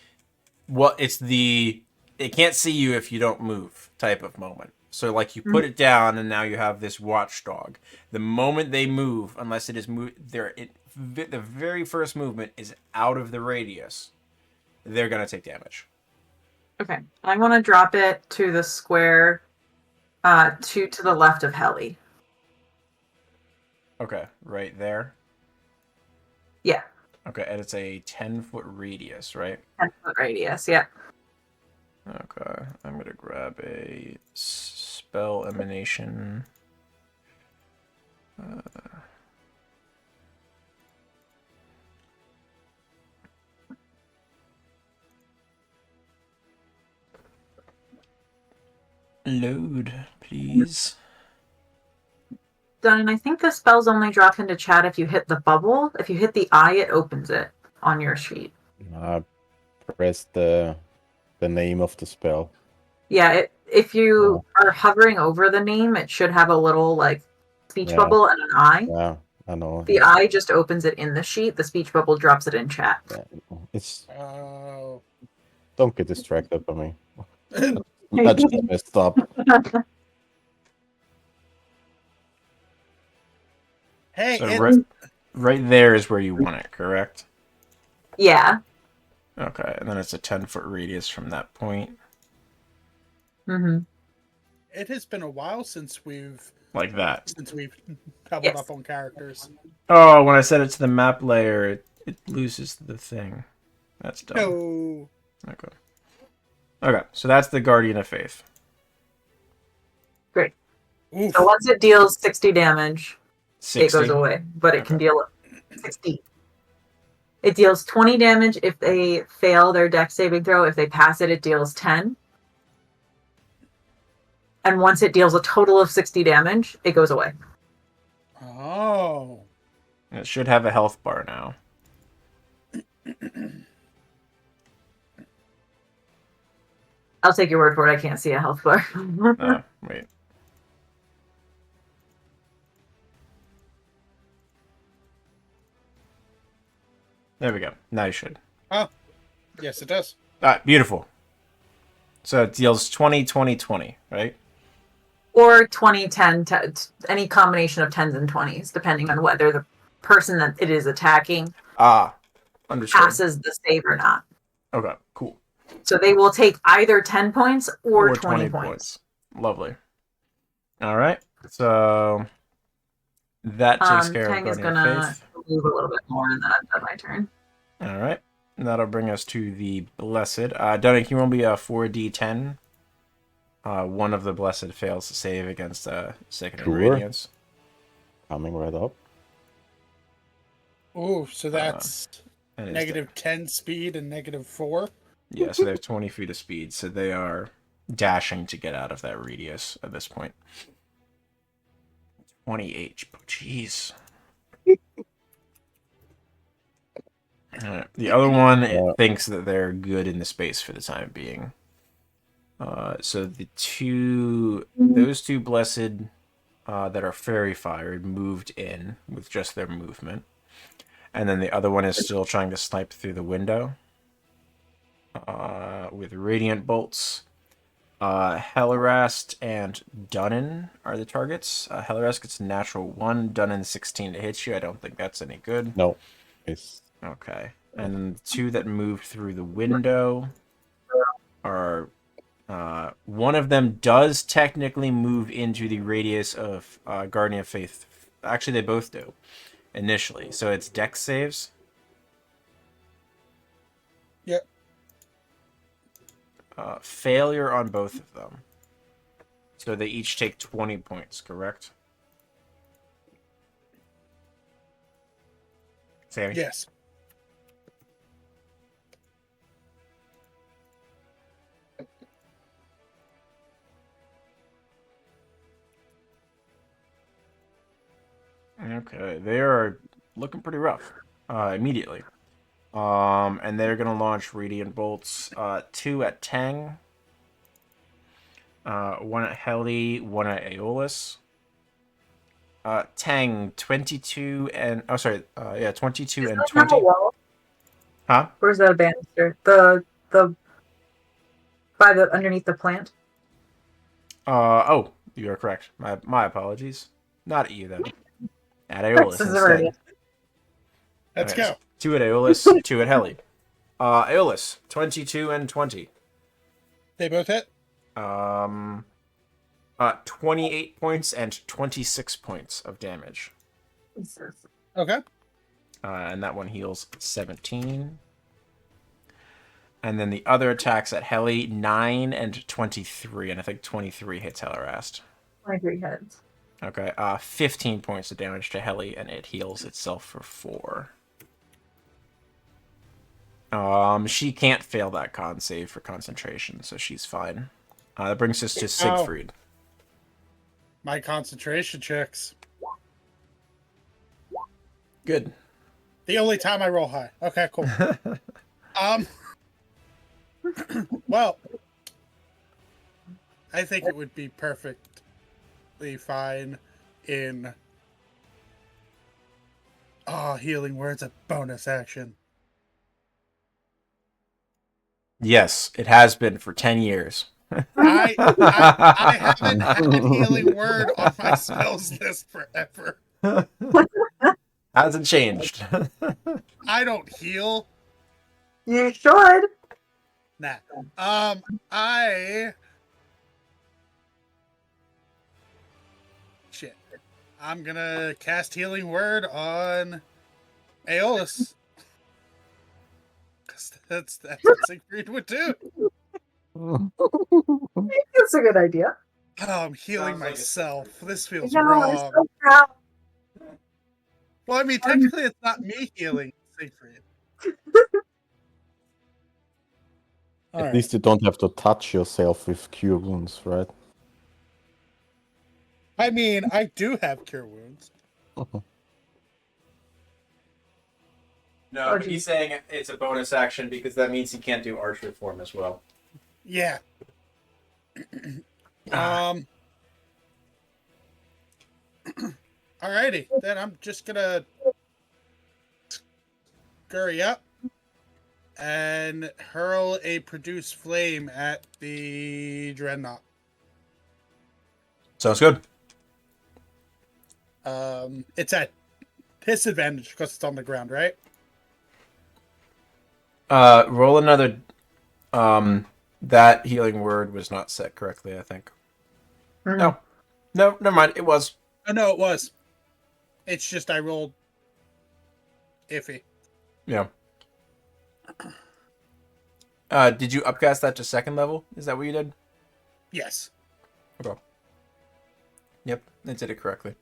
Well, it can't see you if you don't move type of moment. So like you Mhm. put it down and now you have this watchdog. The moment they move, unless it is the very first movement is out of the radius, they're gonna take damage. Okay. I want to drop it to the square to the left of Heli. Okay, right there. Yeah. Okay, and it's a 10-foot radius, right? 10-foot radius, yeah. Okay, I'm gonna grab a spell emanation. Load, please. Done, and I think the spells only drop into chat if you hit the bubble. If you hit the eye, it opens it on your sheet. Press the name of the spell. Yeah, if you are hovering over the name, it should have a little like speech Yeah. bubble and an eye. Yeah, I know. The eye just opens it in the sheet. The speech bubble drops it in chat. Yeah, it's Oh. don't get distracted by me. I just messed up. Hey, So right there is where you want it, correct? Yeah. Okay, and then it's a 10-foot radius from that point. Mm-hmm. it has been a while since we've Like that. doubled Yes. up on characters. Oh, when I set it to the map layer, it loses the thing. That's dumb. No. Okay. Okay, so that's the Guardian of Faith. Great. Oof. So once it deals 60 damage, 60. it goes away. But it can Okay. deal 60. It deals 20 damage if they fail their dex saving throw. If they pass it, it deals 10. And once it deals a total of 60 damage, it goes away. Oh. It should have a health bar now. I'll take your word for it. I can't see a health bar. Oh, wait. There we go. Now you should. Oh. Yes, it does. Beautiful. So it deals 20, 20, 20, right? Or 20, 10, any combination of 10s and 20s, depending on whether the person that it is attacking Understood. passes the save or not. Okay, cool. So they will take either 10 points or 20 points. Lovely. All right. So that takes care Tang of is Guardian of gonna Faith. move a little bit more, and then I've done my turn. All right. And that'll bring us to the Blessed. Dunny, can you roll me a 4d10? One of the Blessed fails to save against Sickening Sure. Radiance. Coming right up. Ooh, so that's And it's negative 10 speed and negative 4. Yeah, so they have 20 feet of speed, so they are dashing to get out of that radius at this point. 20 HP. Jeez. The other one thinks that they're good in the space for the time being. So those two blessed that are fairy fired moved in with just their movement. And then the other one is still trying to snipe through the window with radiant bolts. Heliwrast and Dunan are the targets. Heliwrast gets a natural 1, Dunan 16 to hit you. I don't think that's any good. No. It's Okay. And then the two that moved through the window are... one of them does technically move into the radius of Guardian of Faith. Actually, they both do, initially. So it's dex saves. Yep. Failure on both of them. So they each take 20 points, correct? Sammy? Yes. Okay, they are looking pretty rough immediately. And they're going to launch Radiant Bolts. 2 at Tang. 1 at Heli, 1 at Aeolus. Tang, 22 and... Oh, sorry. 22 and 20. Huh? Where's that banister? The underneath the plant. Oh, you are correct. My apologies. Not at you then. At Aeolus This is instead. already- Let's Okay, go. so 2 at Aeolus, 2 at Heli. Aeolus, 22 and 20. They both hit. 28 points and 26 points of damage. Okay. And that one heals 17. And then the other attacks at Heli, 9 and 23. And I think 23 hits Heliwrast. 23 heads. Okay, 15 points of damage to Heli, and it heals itself for 4. She can't fail that con save for concentration, so she's fine. That brings us to Siegfried. My concentration checks. Good. The only time I roll high. Okay, cool. Well, I think it would be perfectly fine in healing word's a bonus action. Yes, it has been for 10 years. I haven't had healing word on my spells list forever. Hasn't changed. I don't heal. You should. Nah. Shit. I'm gonna cast healing word on Aeolus. Cause that's what Siegfried would do. That's a good idea. Oh, I'm healing Sounds like myself. This feels No, I'm wrong. so proud. Well, I mean, technically, it's not me healing Siegfried. At least you don't have to touch yourself with cure wounds, right? I mean, I do have cure wounds. No, but he's saying it's a bonus action because that means he can't do archer form as well. Yeah. Alrighty, then I'm just gonna scurry up and hurl a produce flame at the dreadnought. Sounds good. It's at disadvantage because it's on the ground, right? Roll another. That healing word was not set correctly, I think. Mhm. No, never mind. It was. Oh no, it was. It's just I rolled iffy. Yeah. Did you upcast that to second level? Is that what you did? Yes. Okay. Yep, it did it correctly.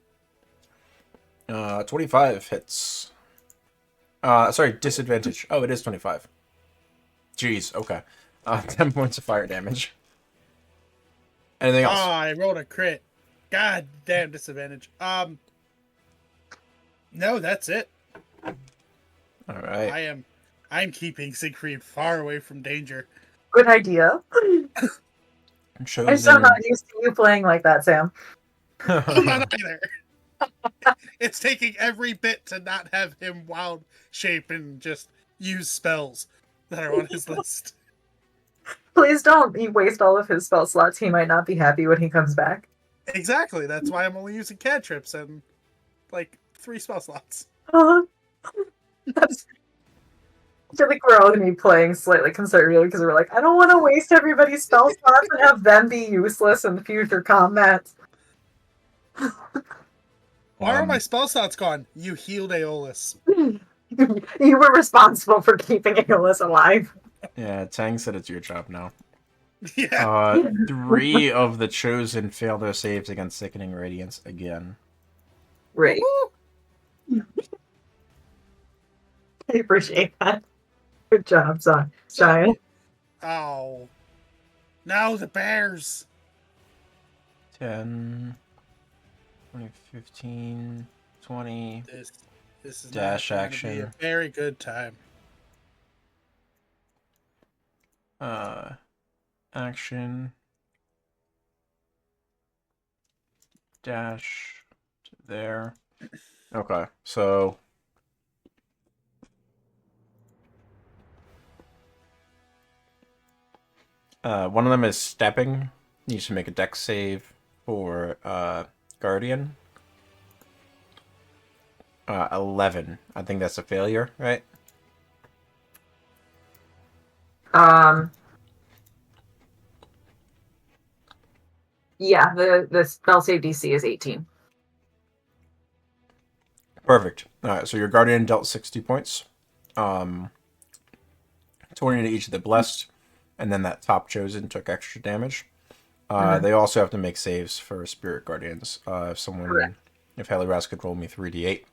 25 hits. Sorry, disadvantage. Oh, it is 25. Jeez, okay. 10 points of fire damage. Anything else? I rolled a crit. God damn disadvantage. No, that's it. All right. I'm keeping Siegfried far away from danger. Good idea. I'm so not used to you playing like that, Sam. I'm not either. It's taking every bit to not have him wild shape and just use spells that are on his list. Please don't waste all of his spell slots. He might not be happy when he comes back. Exactly. That's why I'm only using cantrips and like 3 spell slots. That's... I feel like we're all going to be playing slightly conservative because we're like, I don't want to waste everybody's spell slots and have them be useless in future combats. Why are my spell slots gone? You healed Aeolus. You were responsible for keeping Aeolus alive. Yeah, Tang said it's your job now. Yeah. 3 of the chosen fail their saves against Sickening Radiance again. Right. I appreciate that. Good job, Giant. Oh. Now the bears. 10, 20, 15, 20. This is Dash not going to action. be a very good time. Action. Dash to there. Okay, so One of them is stepping. Needs to make a dex save for Guardian. 11. I think that's a failure, right? Yeah, the spell save DC is 18. Perfect. All right, so your Guardian dealt 60 points. 20 to each of the blessed, and then that top chosen took extra damage. They also have to make saves for Spirit Guardians. Correct. If Heliwrast could roll me 3d8.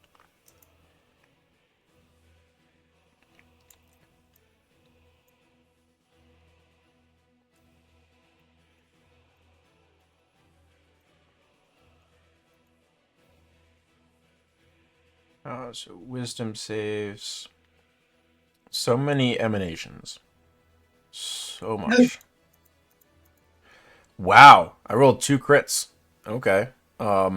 So Wisdom saves. So many emanations. So much. Wow, I rolled 2 crits. Okay. Oh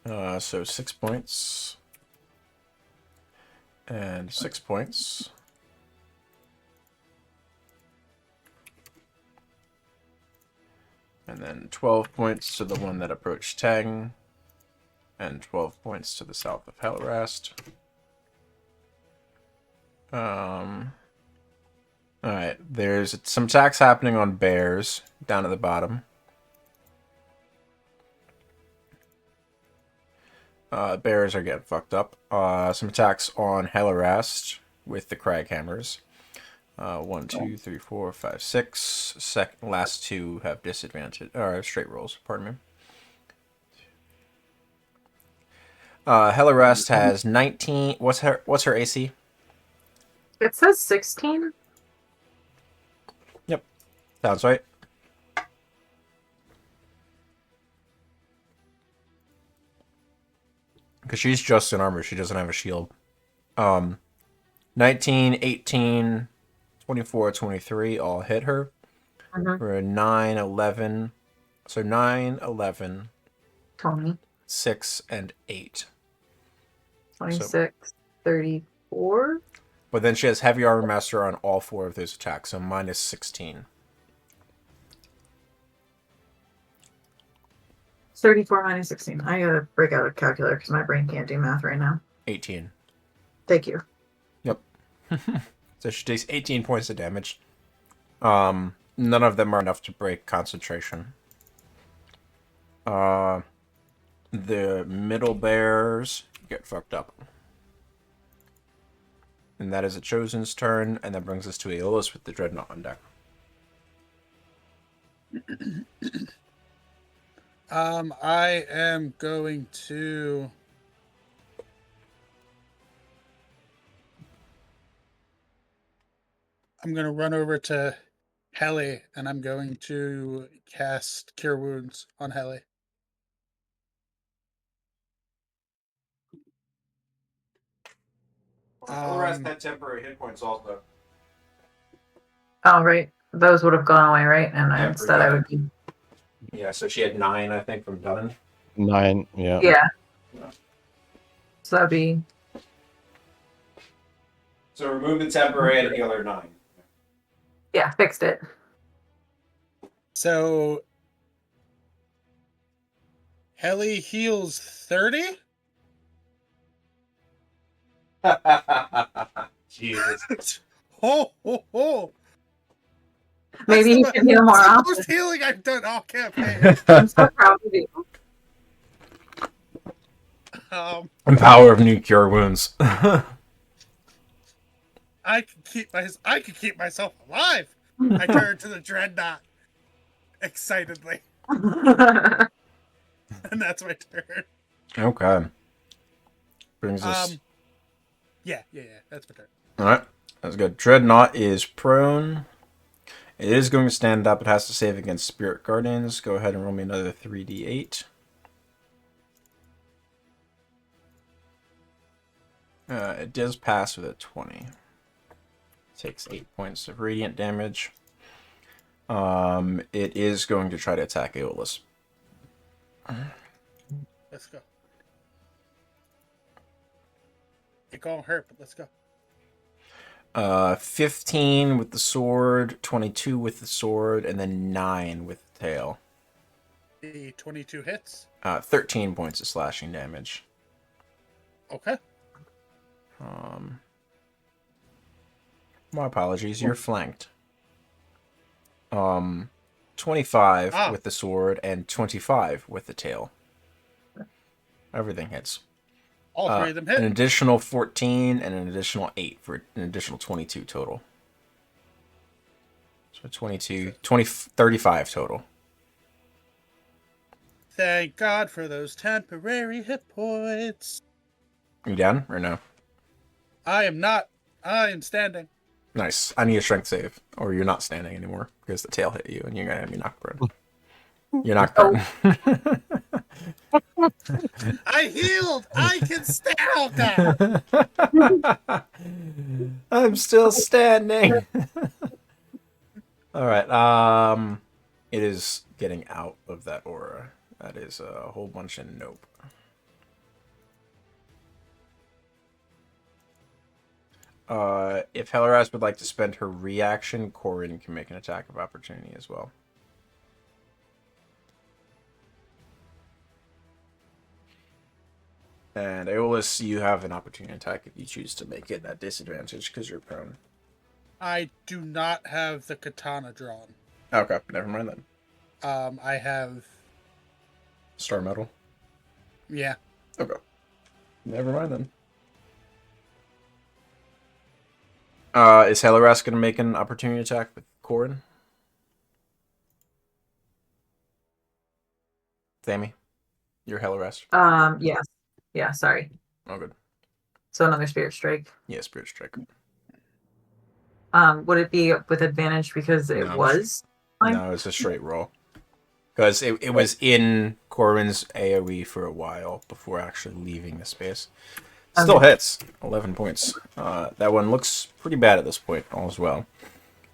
no. So 6 points. And 6 points. And then 12 points to the one that approached Tang. And 12 points to the south of Heliwrast. Alright, there's some attacks happening on bears down at the bottom. Bears are getting fucked up. Some attacks on Heliwrast with the Crag Hammers. 1, 2, 3, 4, 5, 6. Last two have disadvantage, or straight rolls, pardon me. Heliwrast has 19. What's her AC? It says 16. Yep, sounds right. Because she's just in armor, she doesn't have a shield. 19, 18, 24, 23 all hit her. For a 9, 11. So 9, 11, 20, 6, and 8. 26, 34. But then she has Heavy Armor Master on all 4 of those attacks, so minus 16. 34 minus 16. I gotta break out a calculator because my brain can't do math right now. 18. Thank you. Yep. So she takes 18 points of damage. None of them are enough to break concentration. The middle bears get fucked up. And that is a Chosen's turn, and that brings us to Aeolus with the Dreadnought on deck. I am going to... I'm going to run over to Heli, and I'm going to cast Cure Wounds on Heli. Had temporary hit points also. Oh, right. Those would have gone away, right? And Yeah, instead I would be... Yeah, so she had 9, I think, from Dunan. 9, yeah. Yeah. So that'd be... So remove the temporary and heal her 9. Yeah, fixed it. So Heli heals 30? Jesus. Ho, ho, ho. Maybe you can heal more That's the often. most healing I've done all campaign. I'm so proud of you. And power of new cure wounds. I could keep myself alive. I turn to the Dreadnought excitedly. And that's my turn. Okay. Brings us... Yeah, that's my turn. Alright, that's good. Dreadnought is prone. It is going to stand up. It has to save against Spirit Guardians. Go ahead and roll me another 3d8. It does pass with a 20. Takes 8 points of radiant damage. It is going to try to attack Aeolus. Let's go. It gonna hurt, but let's go. 15 with the sword, 22 with the sword, and then 9 with the tail. The 22 hits. 13 points of slashing damage. Okay. My apologies, you're flanked. 25 Ah. with the sword and 25 with the tail. Everything hits. All three of them hit. An additional 14 and an additional 8 for an additional 22 total. So 35 total. Thank God for those temporary hit points. You down or no? I am not. I am standing. Nice. I need a strength save, or you're not standing anymore because the tail hit you and you're gonna be knocked prone. You're knocked prone. I healed. I can stand now. I'm still standing. All right. It is getting out of that aura. That is a whole bunch of nope. If Heliwrast would like to spend her reaction, Corin can make an attack of opportunity as well. And Aeolus, you have an opportunity attack if you choose to make it at disadvantage because you're prone. I do not have the katana drawn. Okay, never mind then. I have. Star Metal. Yeah. Okay. Never mind then. Is Heliwrast going to make an opportunity attack with Corin? Thami? You're Heliwrast. Yes. Yeah, sorry. Oh, good. So another spirit strike. Yeah, Spirit Strike. Would it be with advantage because it No. was? No, it's a straight roll. Because it was in Corin's AoE for a while before actually leaving the space. Still hits. 11 points. That one looks pretty bad at this point, all as well.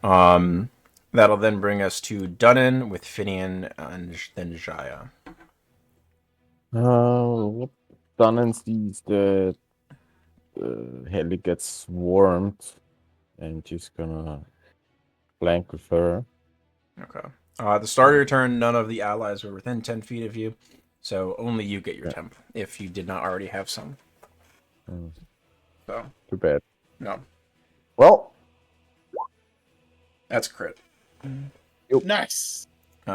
That'll then bring us to Dunan with Finian and then Jaya. Dunan sees that Heli gets swarmed, and she's gonna flank with her. Okay. At the start of your turn, none of the allies were within 10 feet of you, so only you get your temp, if you did not already have some. So, Too bad. no. Well, That's crit. Nice. it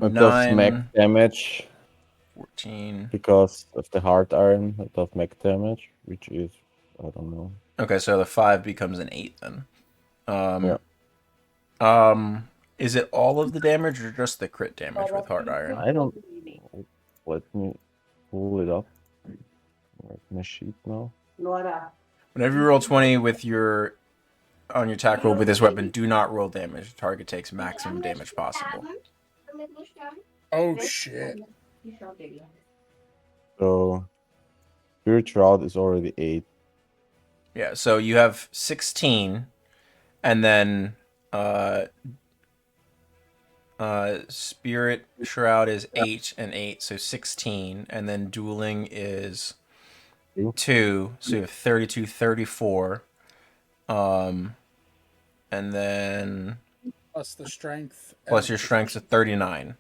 does 9, make damage 14. because of the hard iron. It does make damage, which is, I don't know. Okay, so the 5 becomes an 8 then. Is it all of the damage or just the crit damage with hard iron? I don't know. Let me pull it up. Where's my sheet now? Whenever you roll 20 with your on your attack roll with this weapon, do not roll damage. The target takes maximum damage possible. Oh shit. So, Spirit Shroud is already 8. Yeah, so you have 16, and then Spirit Shroud is 8 and 8, so 16, and then Dueling is 2, so you have 32, 34. And then Plus the strength. plus your strength's at 39.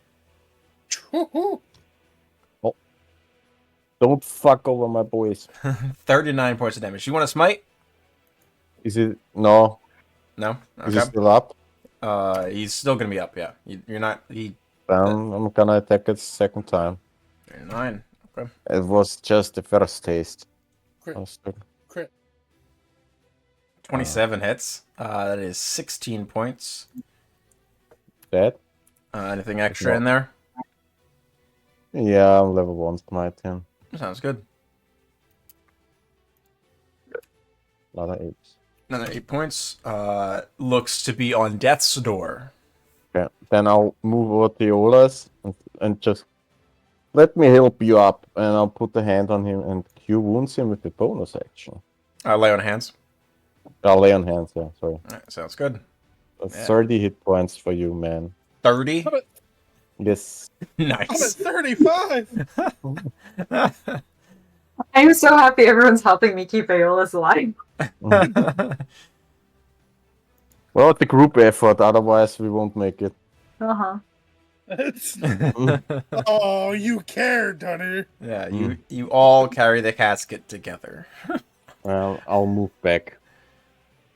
Don't fuck over my boys. 39 points of damage. You want to smite? Is it? No. No? Is it Okay. still up? He's still going to be up, yeah. You're not... Then I'm gonna attack it second time. 39. Okay. It was just the first taste. Crit. Master. Crit. 27 hits. That is 16 points. Dead? Anything extra in there? Yeah, I'm level 1 smite him. Sounds good. Another 8. Another 8 points. Looks to be on death's door. Okay, then I'll move over to Eolas and just let me help you up, and I'll put a hand on him and cure wounds him with the bonus action. Lay on hands. I'll lay on hands, yeah, sorry. Alright, sounds good. That's Yeah. 30 hit points for you, man. 30? Yes. I'm at Nice. 35. I'm so happy everyone's helping me keep Aeolus alive. Well, it's a group effort, otherwise we won't make it. Uh-huh. Oh, you care, Dunner. Yeah, you all carry the casket together. Well, I'll move back.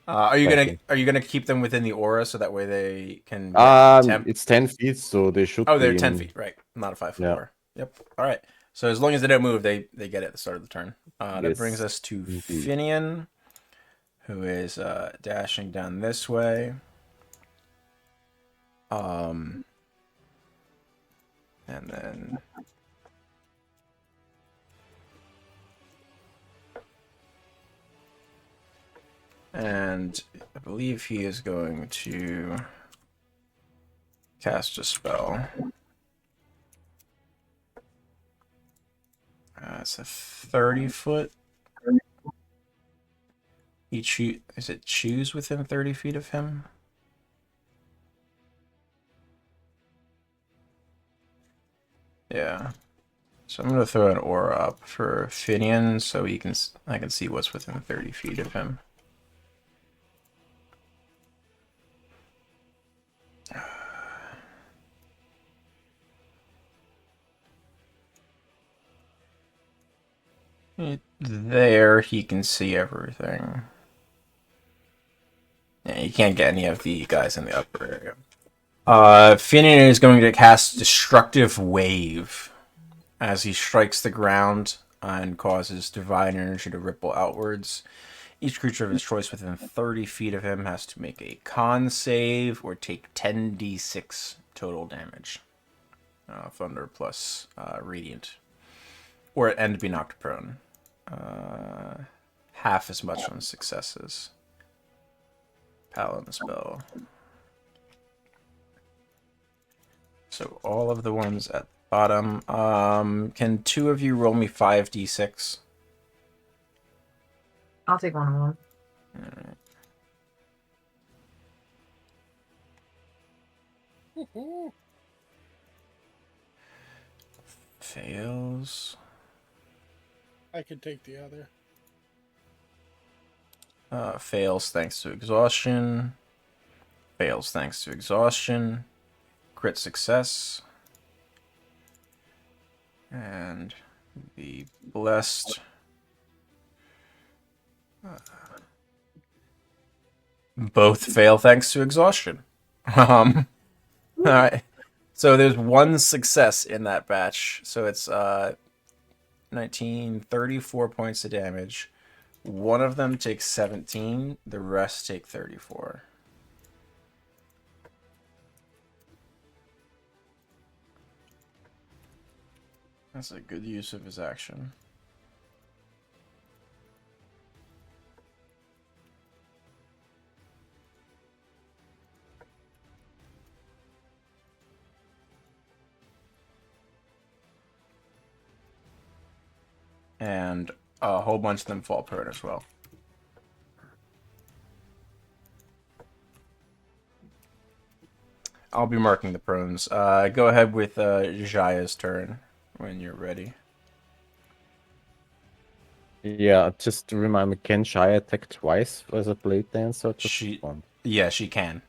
Are you Back gonna keep them within the aura so that way they can get temp? It's 10 feet, so they should Oh, they're be 10 in... feet, right? Not a 5-foot Yeah. aura. Yep. All right. So as long as they don't move, they get it at the start of the turn. That Yes, brings us to indeed. Finian, who is dashing down this way. And then and I believe he is going to cast a spell. It's a 30-foot. Is it choose within 30 feet of him? Yeah. So I'm gonna throw an aura up for Finian so I can see what's within 30 feet of him. There, he can see everything. Yeah, you can't get any of the guys in the upper area. Finian is going to cast Destructive Wave as he strikes the ground and causes divine energy to ripple outwards. Each creature of his choice within 30 feet of him has to make a con save or take 10d6 total damage. Thunder plus Radiant. And be knocked prone. Half as much on successes. Paladin spell. So all of the ones at the bottom. Can two of you roll me 5d6? I'll take one of them. Alright. Fails. I could take the other. Fails thanks to exhaustion. Fails thanks to exhaustion. Crit success. And the blessed. Both fail thanks to exhaustion. Alright. So there's one success in that batch. So it's 34 points of damage. One of them takes 17, the rest take 34. That's a good use of his action. And a whole bunch of them fall prone as well. I'll be marking the prones. Go ahead with Jaya's turn when you're ready. Yeah, just to remind me, can Shy attack twice as a blade dancer? She One. Yeah, she can.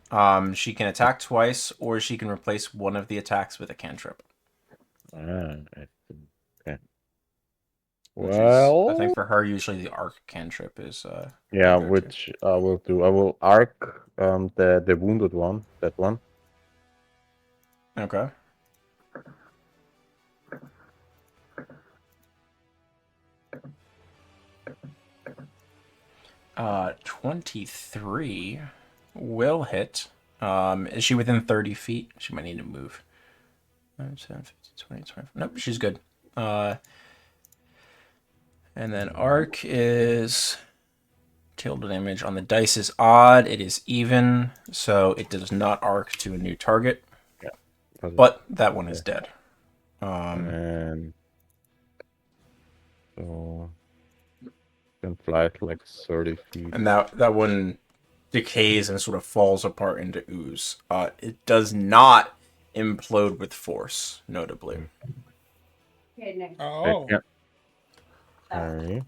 She can attack twice, or she can replace one of the attacks with a cantrip. Okay. I think for her, usually the arc cantrip is. Yeah, the go-to. which I will do. I will arc the wounded one, that one. Okay. Uh, 23 will hit. Is she within 30 feet? She might need to move. 9, 10, 15, 20, 25. Nope, she's good. And then arc is tilde damage on the dice is odd. It is even, so it does not arc to a new target. Yeah. But that one is dead. And so can fly to like 30 feet. And that one decays and sort of falls apart into ooze. It does not implode with force, notably. Oh. Yeah. Okay.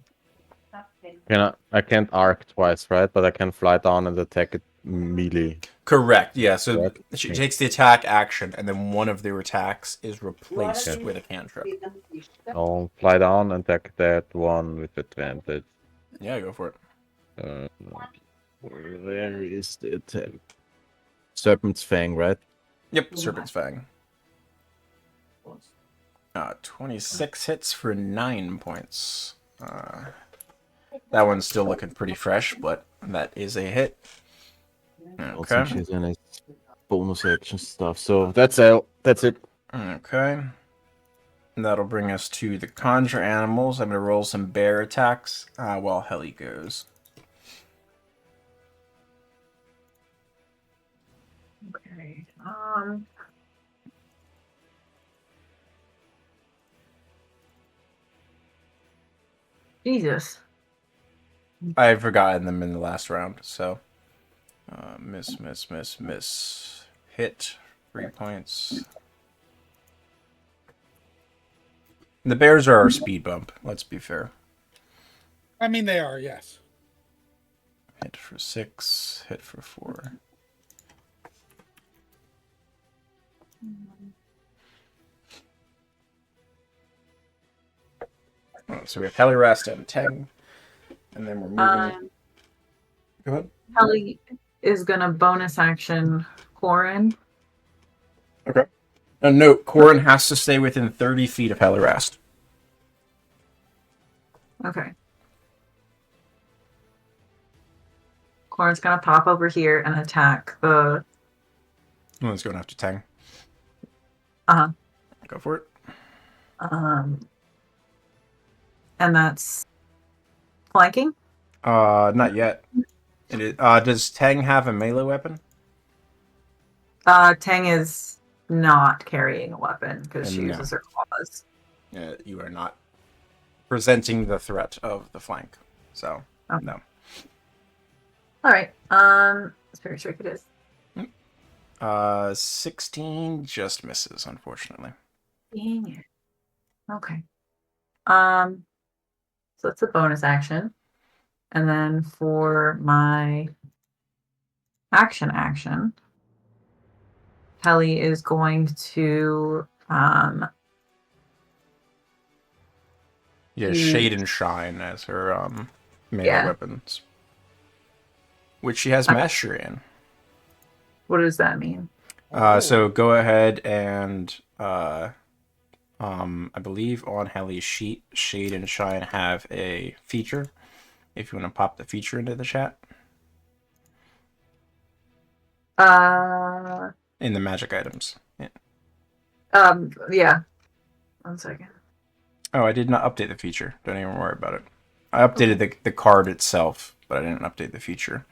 I can't arc twice, right? But I can fly down and attack it melee. Correct. Yeah. So Correct. she Okay. takes the attack action, and then one of their attacks is replaced Okay. with a cantrip. I'll fly down and attack that one with advantage. Yeah, go for it. Where is the attack? Serpent's Fang, right? Yep. Serpent's Fang. 26 hits for 9 points. That one's still looking pretty fresh, but that is a hit. I don't Okay. think she has any bonus action stuff. So that's it. That's it. Okay. And that'll bring us to the conjure animals. I'm going to roll some bear attacks while Heli goes. Okay. Jesus. I had forgotten them in the last round, so miss. Hit 3 points. The bears are our speed bump. Let's be fair. I mean, they are, yes. Hit for 6. Hit for 4. Oh, so we have Heliwrast and Teng, and then we're moving. Go ahead. Heli is gonna bonus action Corin. Okay. Note, Corin has to stay within 30 feet of Heliwrast. Okay. Corin's gonna pop over here and attack the. One's going after Teng. Uh-huh. Go for it. And that's flanking. Not yet. It is, does Teng have a melee weapon? Tang is not carrying a weapon because she No. uses her claws. You are not presenting the threat of the flank. So, Okay. no. All right. Spirit Strike it is. 16 just misses, unfortunately. Dang it. Okay. So that's a bonus action. And then for my action, Kelly is going to Yeah, Shade and Shine as her melee Yeah. weapons. Which she has mastery in. what does that mean? So go ahead and I believe on Heli's sheet, Shade and Shine have a feature. If you want to pop the feature into the chat. In the magic items. Yeah. Yeah. 1 second. Oh, I did not update the feature. Don't even worry about it. I updated the card itself, but I didn't update the feature.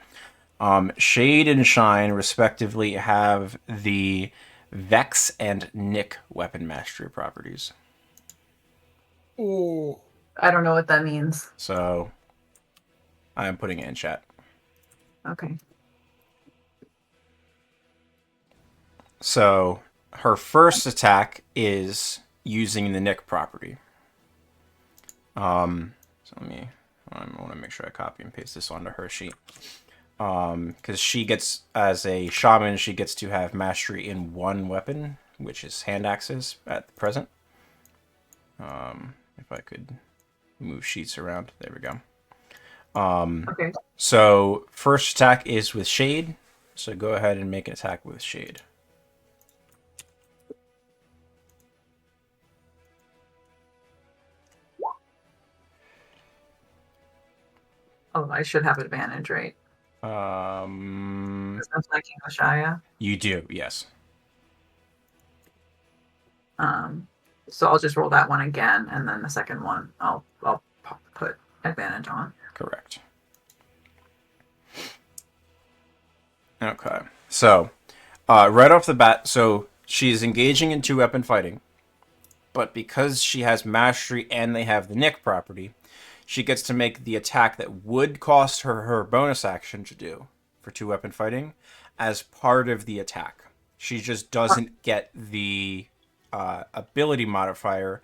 Shade and Shine, respectively, have the Vex and Nick weapon mastery properties. Ooh. I don't know what that means. So, I am putting it in chat. Okay. So, her first attack is using the Nick property. So I want to make sure I copy and paste this onto her sheet. Because she gets, as a shaman, she gets to have mastery in one weapon, which is hand axes at the present. If I could move sheets around, there we go. Okay. So first attack is with Shade. So go ahead and make an attack with Shade. Oh, I should have advantage, right? Um, Because I'm flanking Oshaya. you do, yes. So I'll just roll that one again, and then the second one I'll put advantage on. Correct. Okay. So, right off the bat, so she's engaging in 2-weapon fighting, but because she has mastery and they have the Nick property, she gets to make the attack that would cost her her bonus action to do for 2-weapon fighting as part of the attack. She just doesn't get the ability modifier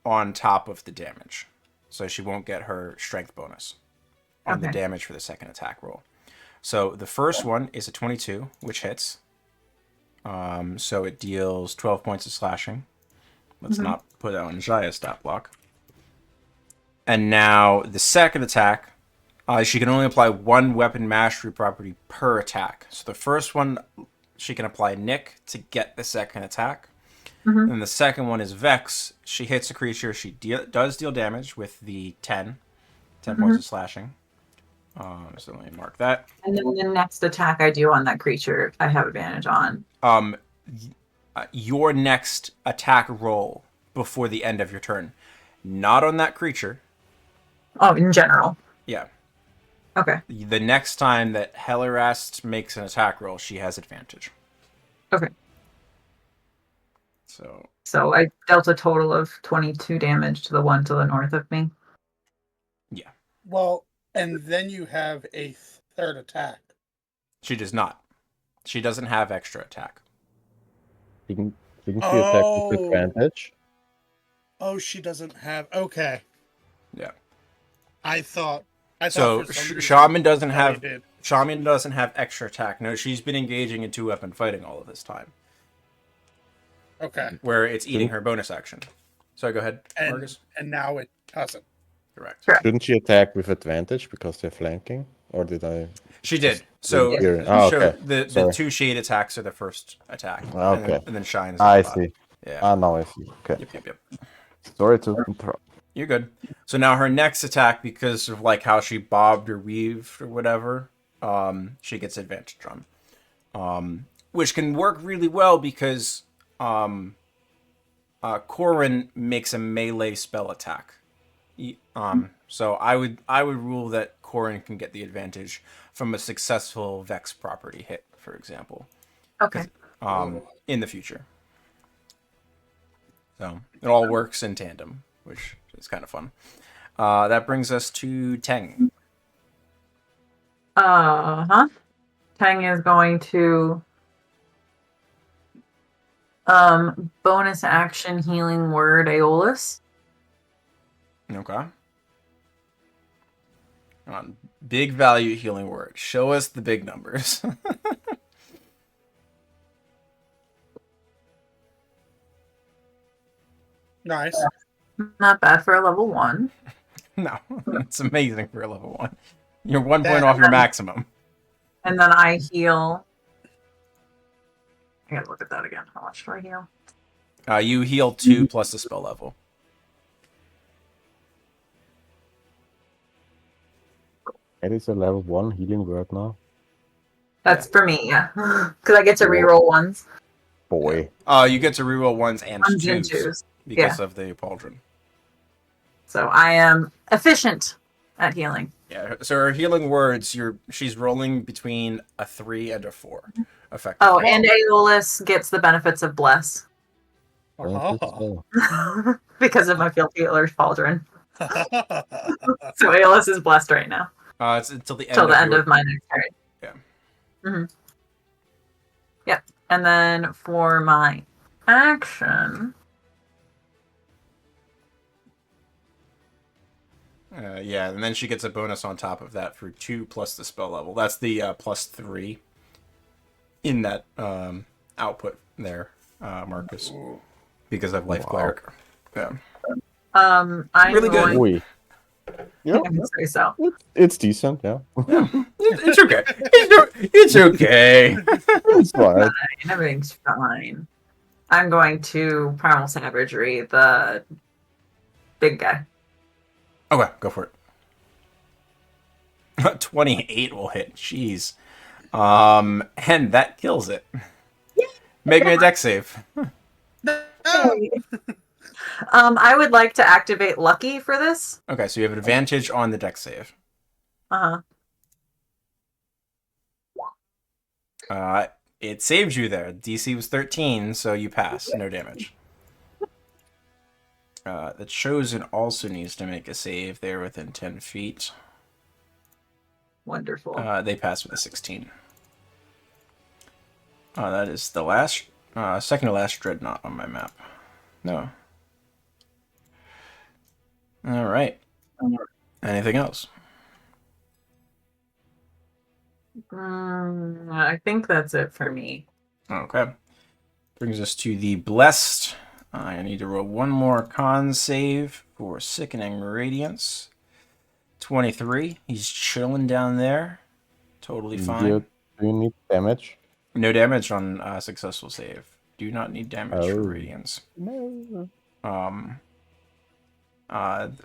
on top of the damage. so she won't get her strength bonus on the Okay. damage for the second attack roll. So the first one is a 22, which hits. So it deals 12 points of slashing. Let's not put that on Jaya's stat block. And now the second attack, she can only apply one weapon mastery property per attack. So the first one, she can apply Nick to get the second attack. And the second one is Vex. She hits a creature. She does deal damage with the 10 points of slashing. So let me mark that. And then the next attack I do on that creature, I have advantage on. Your next attack roll before the end of your turn. Not on that creature. Oh, in general. Yeah. Okay. The next time that Heliwrast makes an attack roll, she has advantage. Okay. So I dealt a total of 22 damage to the one to the north of me. yeah. Well, and then you have a third attack. She does not. She doesn't have extra attack. Didn't she attack with advantage? Oh, she doesn't have. Okay. Yeah. I thought So for some reason Shaman doesn't Ellie have did. Shaman doesn't have extra attack. No, she's been engaging in 2-weapon fighting all of this time, Okay. where it's eating her bonus action. So go ahead, Marcus. And now it doesn't. Correct. Shouldn't she attack with advantage because they're flanking? Or did I? She did. So, Yeah. Oh, okay. the Sorry. 2 shade attacks are the first attack. Okay. And then shine is I the bottom. see. Yeah. Ah, now I see. Okay. Yep. Sorry to interrupt. You're good. So now her next attack, because of like how she bobbed or weaved or whatever, she gets advantage on. Which can work really well because Corrin makes a melee spell attack. So I would rule that Corrin can get the advantage from a successful Vex property hit, for example. Okay. In the future. So it all works in tandem, which is kind of fun. That brings us to Teng. Tang is going to bonus action healing word Aeolus. Okay. Big value healing word. Show us the big numbers. Nice. Not bad for a level 1. No, it's amazing for a level 1. You're 1 point off your maximum. And then I heal. I gotta look at that again. How much do I heal? You heal 2 plus the spell level. It is a level 1 healing word now. That's for me, yeah. Because I get to reroll ones. Boy. You get to reroll 1s and Ones and 2s twos. because of the pauldron. So I am efficient at healing. Yeah, so her healing words, she's rolling between a 3 and a 4, effectively. Oh, and Aeolus gets the benefits of Bless. Oh. Because of my field healer's pauldron. So Aeolus is blessed right now. It's until the end, Till the end of my next turn. Yeah. Mm-hmm. Yep. And then for my action. Yeah, and then she gets a bonus on top of that for 2 plus the spell level. That's the plus 3 in that output there, Marcus. Because of Life Cleric. Yeah. I'm Really good. going- Oi. Yeah, I can say so. it's decent, yeah. It's okay. It's okay. It's fine. Everything's fine. I'm going to Primal Savagery, the big guy. Okay, go for it. 28 will hit. Jeez. And that kills it. Make me a deck save. I would like to activate Lucky for this. Okay, so you have an advantage on the deck save. Uh-huh. It saved you there. DC was 13, so you pass. No damage. The Chosen also needs to make a save. They're within 10 feet. Wonderful. They pass with a 16. That is the last, second to last Dreadnought on my map. No. All right. Anything else? I think that's it for me. Okay. Brings us to the Blessed. I need to roll one more con save for Sickening Radiance. 23. He's chilling down there. Totally fine. Do you need damage? No damage on successful save. Do not need damage for Oh. Radiance. No.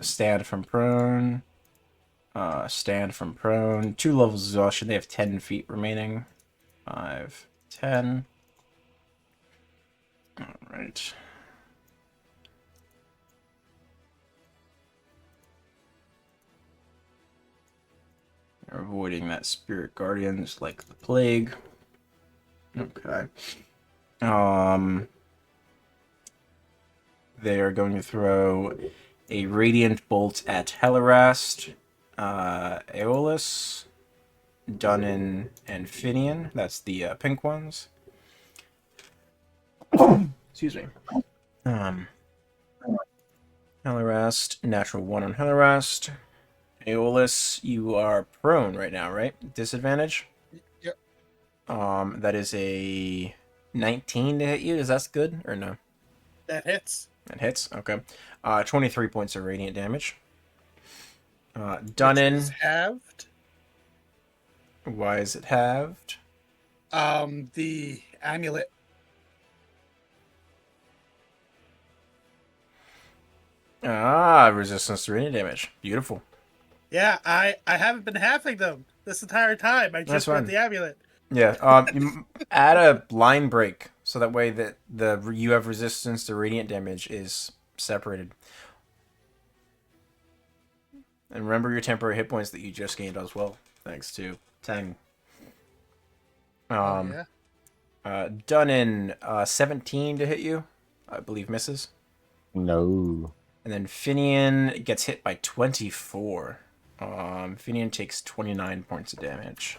Stand from prone. Stand from prone. 2 levels of exhaustion. They have 10 feet remaining. 5, 10. Alright. They're avoiding that Spirit Guardians like the plague. Okay. They are going to throw a Radiant Bolt at Heliwrast, Aeolus, Dunan, and Finian. That's the pink ones. Excuse me. Heliwrast, natural 1 on Heliwrast. Aeolus, you are prone right now, right? Disadvantage? Yep. That is a 19 to hit you. Is that good or no? That hits. That hits. Okay. 23 points of radiant damage. Which Dunan. is halved. Why is it halved? The amulet. Resistance to radiant damage. Beautiful. Yeah, I haven't been halving them this entire time. I That's just fine. went the amulet. Yeah. You add a line break so that way that you have resistance to radiant damage is separated. And remember your temporary hit points that you just gained as well, thanks to Tang. Yeah. Dunan, 17 to hit you, I believe misses. No. And then Finian gets hit by 24. Finian takes 29 points of damage.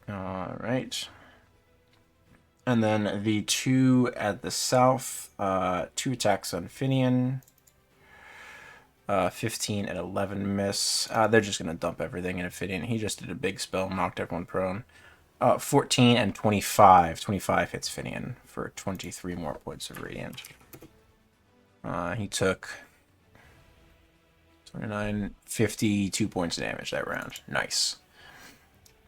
Alright. And then the 2 at the south, 2 attacks on Finian. 15 and 11 miss. They're just going to dump everything in a Finian. He just did a big spell, knocked everyone prone. 14 and 25. 25 hits Finian for 23 more points of radiant. He took 29, 52 points of damage that round. Nice.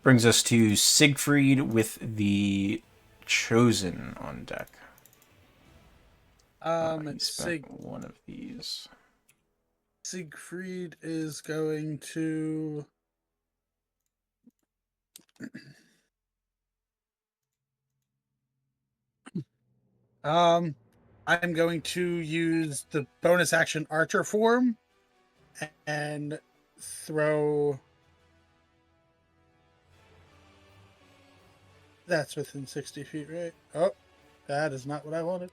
Brings us to Siegfried with the Chosen on deck. He spent one of these. Siegfried is going to I'm going to use the bonus action Archer form and throw. That's within 60 feet, right? Oh, that is not what I wanted.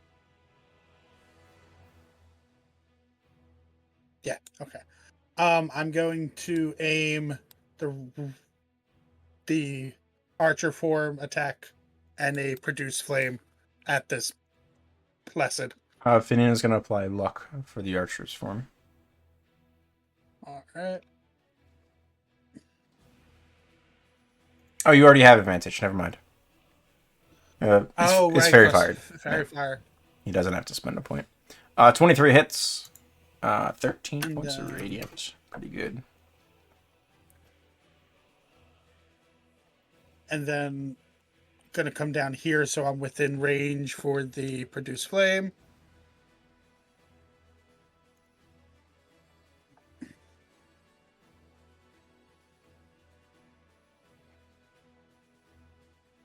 Yeah, okay. I'm going to aim the Archer form attack and a produce flame at this Blessed. Finian is going to apply luck for the Archer's form. Alright. Oh, you already have advantage. Never mind. It's Fairy Fired. Fairy Fire. He doesn't have to spend a point. 23 hits. 13 points of radiant. Pretty good. And then gonna come down here so I'm within range for the produce flame.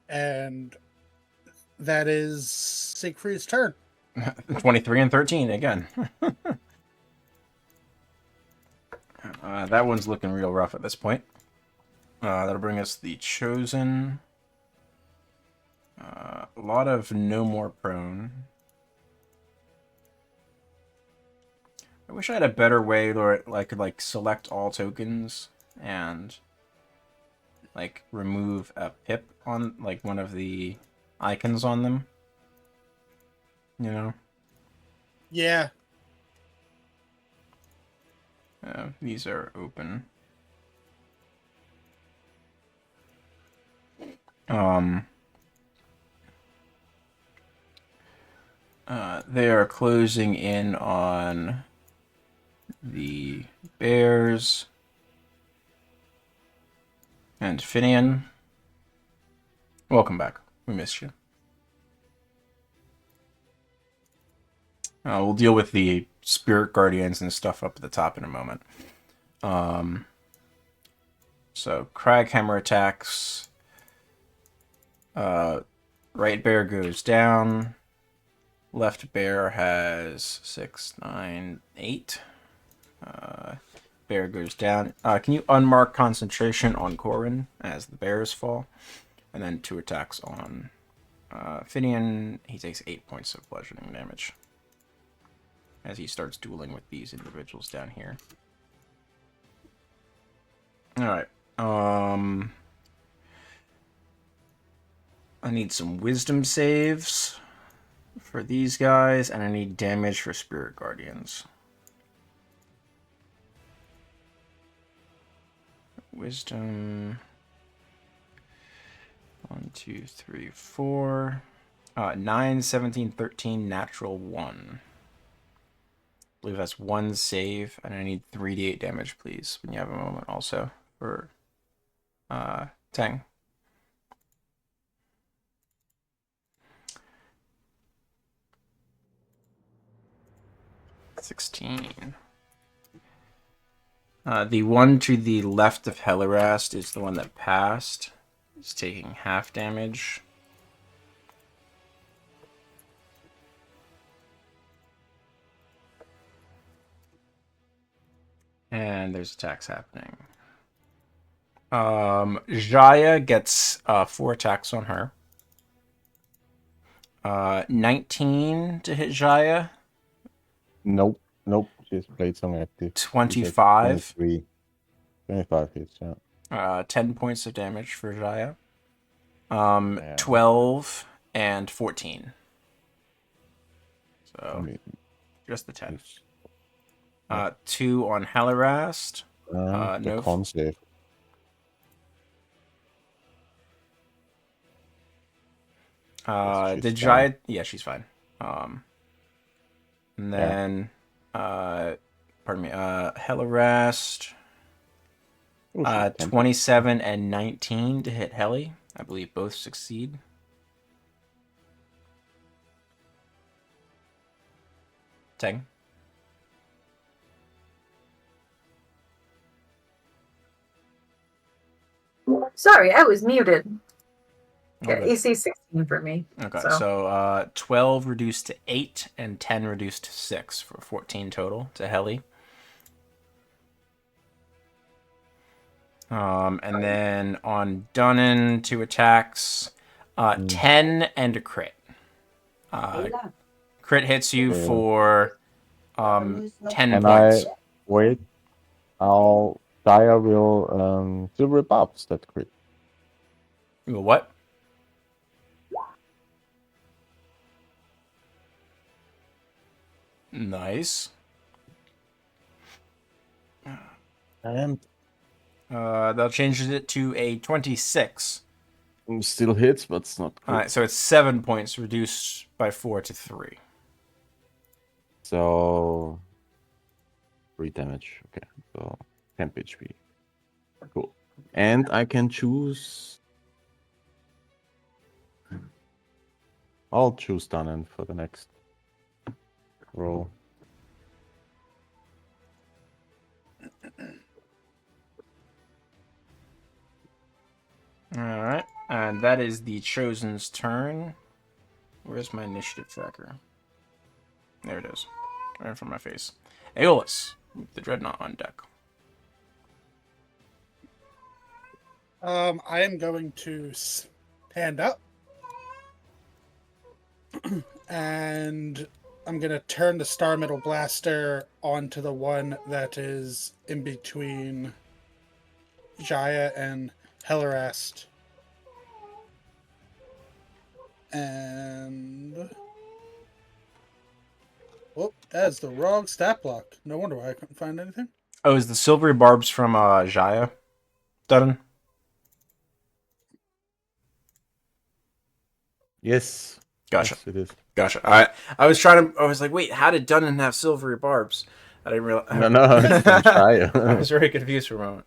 And that is Siegfried's turn. 23 and 13 again. That one's looking real rough at this point. That'll bring us the Chosen. A lot of no more prone. I wish I had a better way where I could like select all tokens and like remove a pip on like one of the icons on them. You know? Yeah. These are open. They are closing in on the bears and Finian. Welcome back. We missed you. We'll deal with the spirit guardians and stuff up at the top in a moment. So Craghammer attacks. Right bear goes down. Left bear has 6, 9, 8. Bear goes down. Can you unmark concentration on Corin as the bears fall? And then 2 attacks on Finian. He takes 8 points of bludgeoning damage as he starts dueling with these individuals down here. Alright. I need some wisdom saves for these guys, and I need damage for spirit guardians. Wisdom. 1, 2, 3, 4. 9, 17, 13, natural 1. I believe that's 1 save, and I need 3d8 damage, please, when you have a moment also for Tang. The one to the left of Heliwrast is the one that passed. It's taking half damage. And there's attacks happening. Jaya gets 4 attacks on her. 19 to hit Jaya. Nope. She's played some active. 25. 25 hits, yeah. 10 points of damage for Jaya. Yeah. 12 and 14. So, just the 10. 2 on Heliwrast. The No. con save. The giant, yeah, she's fine. And then, pardon me, Heliwrast, 27 and 19 to hit Heli. I believe both succeed. Tang. Sorry, I was muted. Yeah, Okay. AC 16 for me. Okay, so 12 reduced to 8 and 10 reduced to 6 for 14 total to Heli. And then on Dunan, 2 attacks, 10 and a crit. Crit hits you for 10 Can points. I wait? Daya will silver buffs that crit. What? Nice. And That changes it to a 26. still hits, but it's not crit. Alright, so it's 7 points reduced by 4 to 3. So 3 damage. Okay, so 10 HP. Cool. And I can choose. I'll choose Dunan for the next roll. Alright, and that is the Chosen's turn. Where's my initiative tracker? There it is. Right in front of my face. Aeolus, the Dreadnought on deck. I am going to stand up. And I'm going to turn the Star Metal Blaster onto the one that is in between Jaya and Heliwrast. And... oh, that is the wrong stat block. No wonder why I couldn't find anything. Oh, is the silvery barbs from Jaya done? Yes. Gotcha. Yes, it is. Gotcha. I was trying to. I was like, wait, how did Dunan have silvery barbs? I didn't realize. No, it's from I Shire. was very confused for a moment.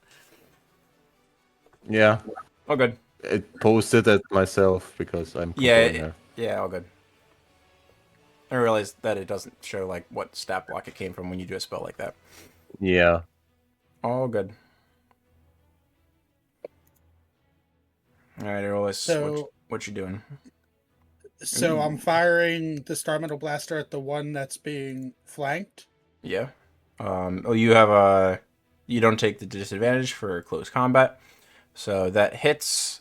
Yeah, All good. I posted it myself because I'm controlling her. Yeah, all good. I realized that it doesn't show like what stat block it came from when you do a spell like that. Yeah. All good. All right, Earlis, So, what you doing? so I'm firing the Star Metal Blaster at the one that's being flanked. Yeah. Oh, you have a. You don't take the disadvantage for close combat, so that hits.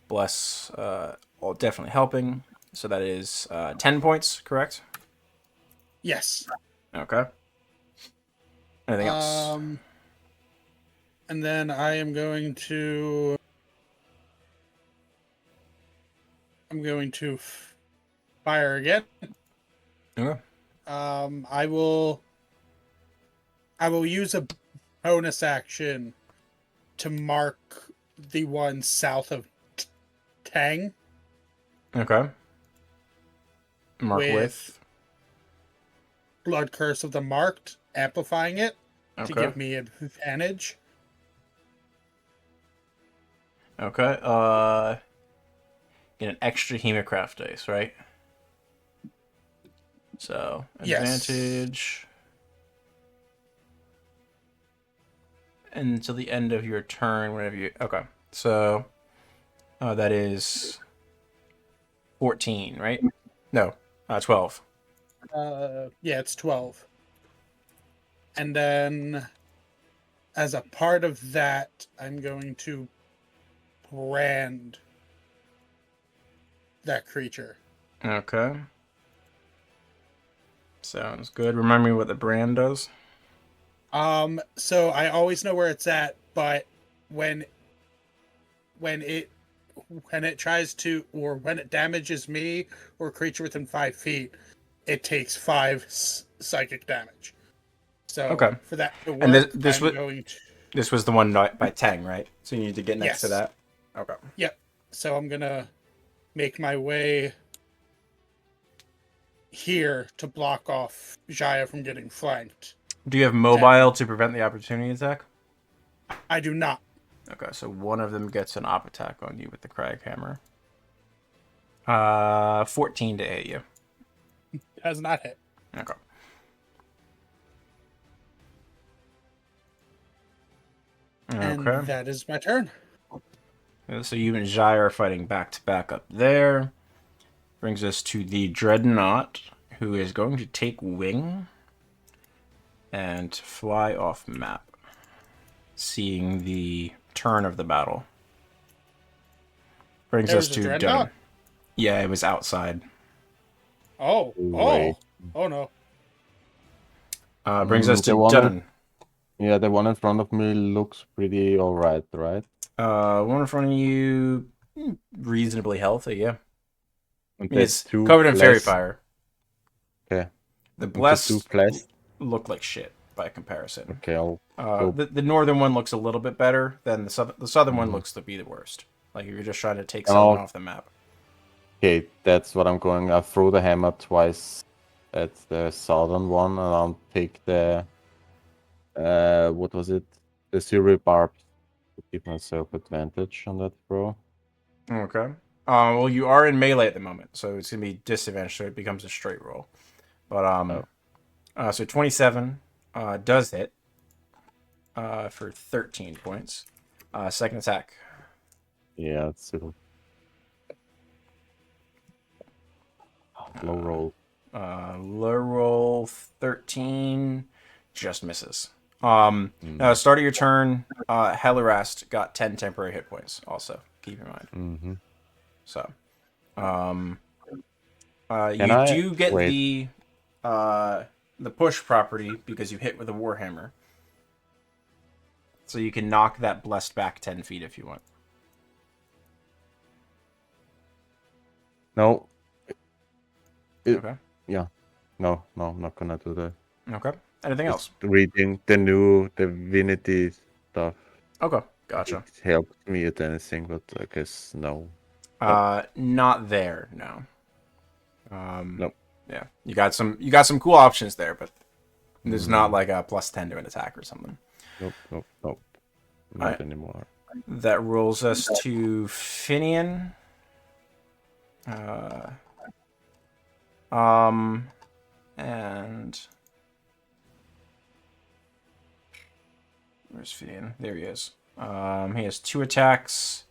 Bless. All definitely helping. So that is 10 points, correct? Yes. Okay. Anything else? And then I am going to. I'm going to fire again. Okay. I will use a bonus action to mark the one south of Tang Okay. Mark with Blood Curse of the Marked, amplifying it to Okay. give me advantage. Okay. Get an extra Hemocraft dice, right? So Yes. advantage. Until the end of your turn, whenever you. Okay. So that is 14, right? No, 12. Yeah, it's 12. And then, as a part of that, I'm going to brand that creature. Okay. Sounds good. Remind me what the brand does. So I always know where it's at, but when it tries to, or when it damages me or a creature within 5 feet, it takes 5 psychic damage. So Okay. for that to And work, this I'm going to. this was the one by Tang, right? So you need to get next to Yes. that. Okay. Yep. So I'm gonna make my way here to block off Jaya from getting flanked. Do you have mobile to prevent the opportunity attack? I do not. Okay, so one of them gets an op attack on you with the Crag Hammer. 14 to hit you. Has not hit. Okay. And Okay. that is my turn. So you and Jai are fighting back to back up there. Brings us to the Dreadnought, who is going to take wing and fly off map, seeing the turn of the battle. Brings us to Dun. Yeah, it was outside. Oh, Wait. oh no. Brings us to the one Dun. Yeah, the one in front of me looks pretty alright, right? One in front of you, reasonably healthy, yeah. And It's two covered in fairy blessed- fire. Okay. The And the blessed two blessed. look like shit by comparison. Okay, I'll go. The northern one looks a little bit better than the southern one looks to be the worst. Like if you're just trying to take someone off the map. Okay, that's what I'm going. I'll throw the hammer twice at the southern one, and I'll take the what was it? The silver barb to give myself advantage on that throw. Okay. Well, you are in melee at the moment, so it's gonna be disadvantaged, so it becomes a straight roll. But so 27 does hit for 13 points. Second attack. Yeah, it's low roll. Low roll 13 just misses. Now, start of your turn, Heliwrast got 10 temporary hit points. Also, keep in mind. Mm-hmm. So, Can you I- do get wait. the push property because you hit with a warhammer. So you can knock that blessed back 10 feet if you want. No. Okay. Yeah. No, I'm not gonna do that. Okay. Anything else? Just reading the new divinity stuff. Okay, gotcha. It helped me at anything, but I guess no. Not there, no. Nope. Yeah, you got some cool options there, but there's not like a +10 to an attack or something. Nope. Not Alright. anymore. That rolls us to Finian. And where's Finian? There he is. He has 2 attacks.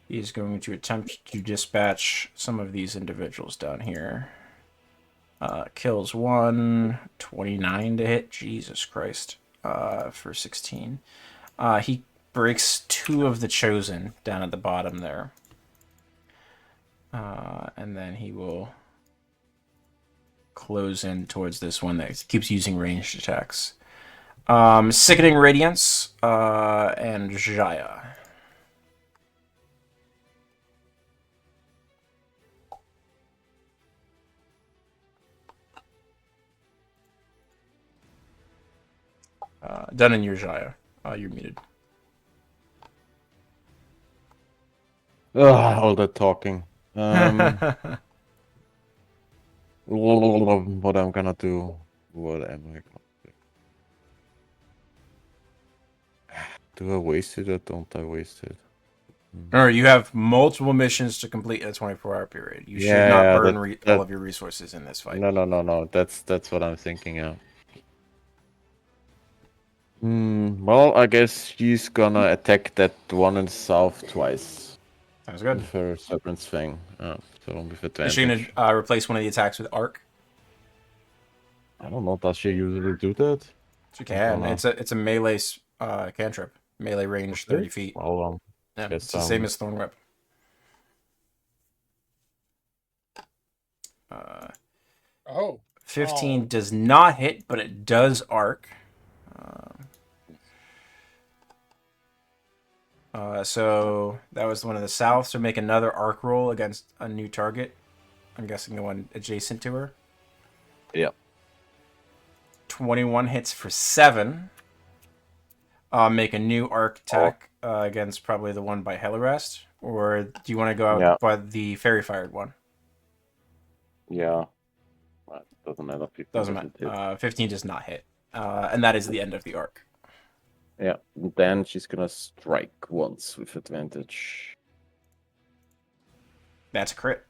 He's going to attempt to dispatch some of these individuals down here. Kills 1, 29 to hit. Jesus Christ. For 16. He breaks 2 of the Chosen down at the bottom there. And then he will close in towards this one that keeps using ranged attacks. Sickening Radiance, and Jaya. Dunan, you're Jaya. You're muted. All that talking. What I'm gonna do? What am I gonna do? Do I waste it or don't I waste it? Or you have multiple missions to complete in a 24-hour period. You should not burn all of your resources in this fight. No. That's what I'm thinking. Yeah. Well, I guess she's gonna attack that one in the south twice. Sounds good. With her Serpent's Fang. So with advantage. Is she gonna replace one of the attacks with Arc? I don't know. Does she usually do that? She can. It's a melee cantrip. Melee range, 30 feet. Well, yeah, it's the same as Thorn Whip. 15 does not hit, but it does arc. So that was the one in the south. So make another arc roll against a new target. I'm guessing the one adjacent to her. Yep. 21 hits for 7. Make a new arc attack against probably the one by Heliwrast. Or do you want to go out by the fairy fired one? Yeah. Doesn't matter. Doesn't matter. 15 does not hit. And that is the end of the arc. Yeah. Then she's gonna strike once with advantage. That's a crit.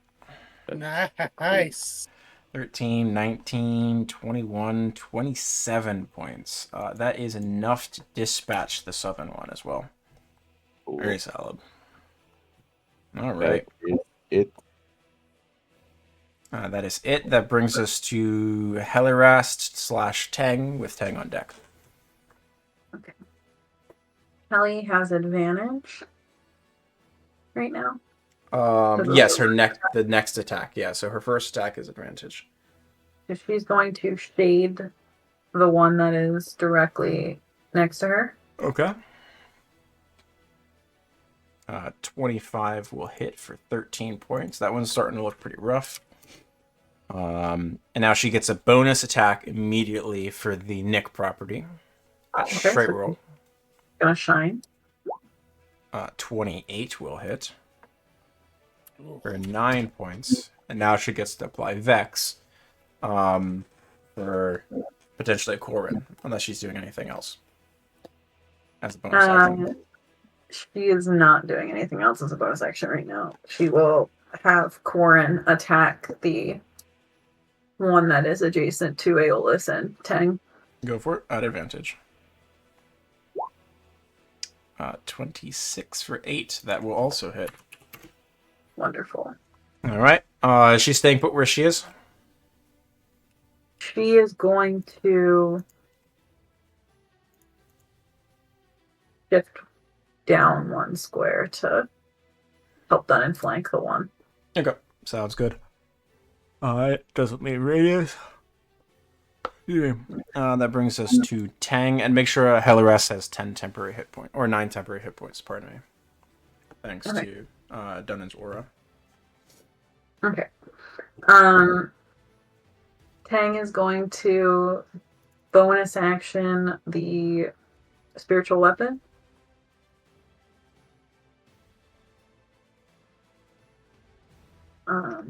Nice. 13, 19, 21, 27 points. That is enough to dispatch the southern one as well. Ooh. Very solid. All right. That is it. That brings us to Heliwrast / Tang with Tang on deck. Okay. Heli has advantage right now. Yes, the next attack. Yeah, so her first attack is advantage. So she's going to shade the one that is directly next to her. Okay. 25 will hit for 13 points. That one's starting to look pretty rough. And now she gets a bonus attack immediately for the Nick property. Straight roll. Gonna shine. 28 will hit for 9 points, and now she gets to apply Vex for potentially a Corin, unless she's doing anything else as a bonus action. She is not doing anything else as a bonus action right now. She will have Corin attack the one that is adjacent to Aeolus and Tang. Go for it at advantage. 26 for 8. That will also hit. Wonderful. All right. Is she staying put where she is? She is going to shift down 1 square to help Dunan flank the one. Okay. Sounds good. It doesn't mean radius. That brings us to Tang, and make sure Heliwrast has 10 temporary hit points, or 9 temporary hit points, pardon me. Thanks to Dunan's aura. Okay. Tang is going to bonus action the spiritual weapon. A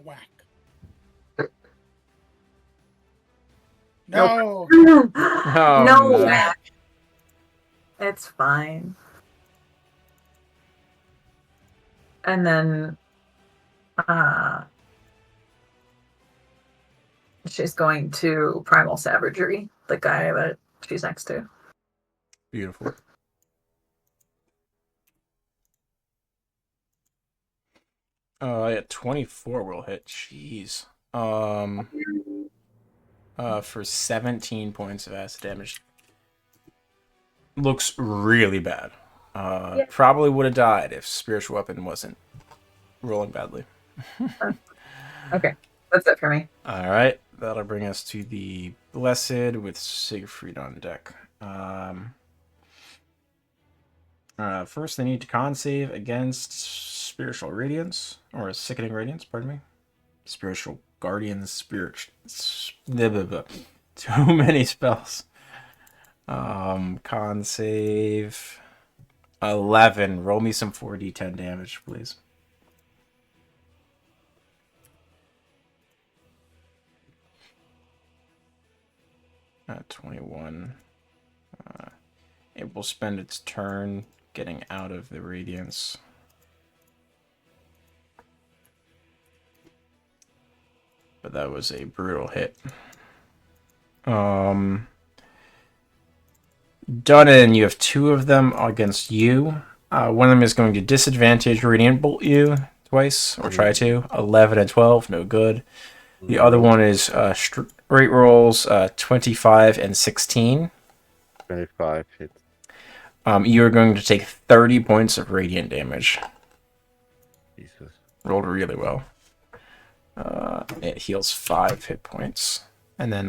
whack. Nope. No. No, no. whack. It's fine. And then she's going to primal savagery the guy that she's next to. Beautiful. Yeah, 24 will hit. Jeez. For 17 points of acid damage. Looks really bad. Yeah. Probably would have died if spiritual weapon wasn't rolling badly. Okay, that's it for me. All right, that'll bring us to the Blessed with Siegfried on deck. First, they need to con save against Spiritual Radiance, or Sickening Radiance, pardon me. Spiritual Guardian, Too many spells. Con save 11. Roll me some 4d10 damage, please. 21. It will spend its turn getting out of the radiance. But that was a brutal hit. Dunan, you have two of them against you. One of them is going to disadvantage Radiant Bolt you twice, or try to. 11 and 12, no good. The other one is straight rolls 25 and 16. 25 hits. You are going to take 30 points of radiant damage. Jesus. Rolled really well. It heals 5 hit points. And then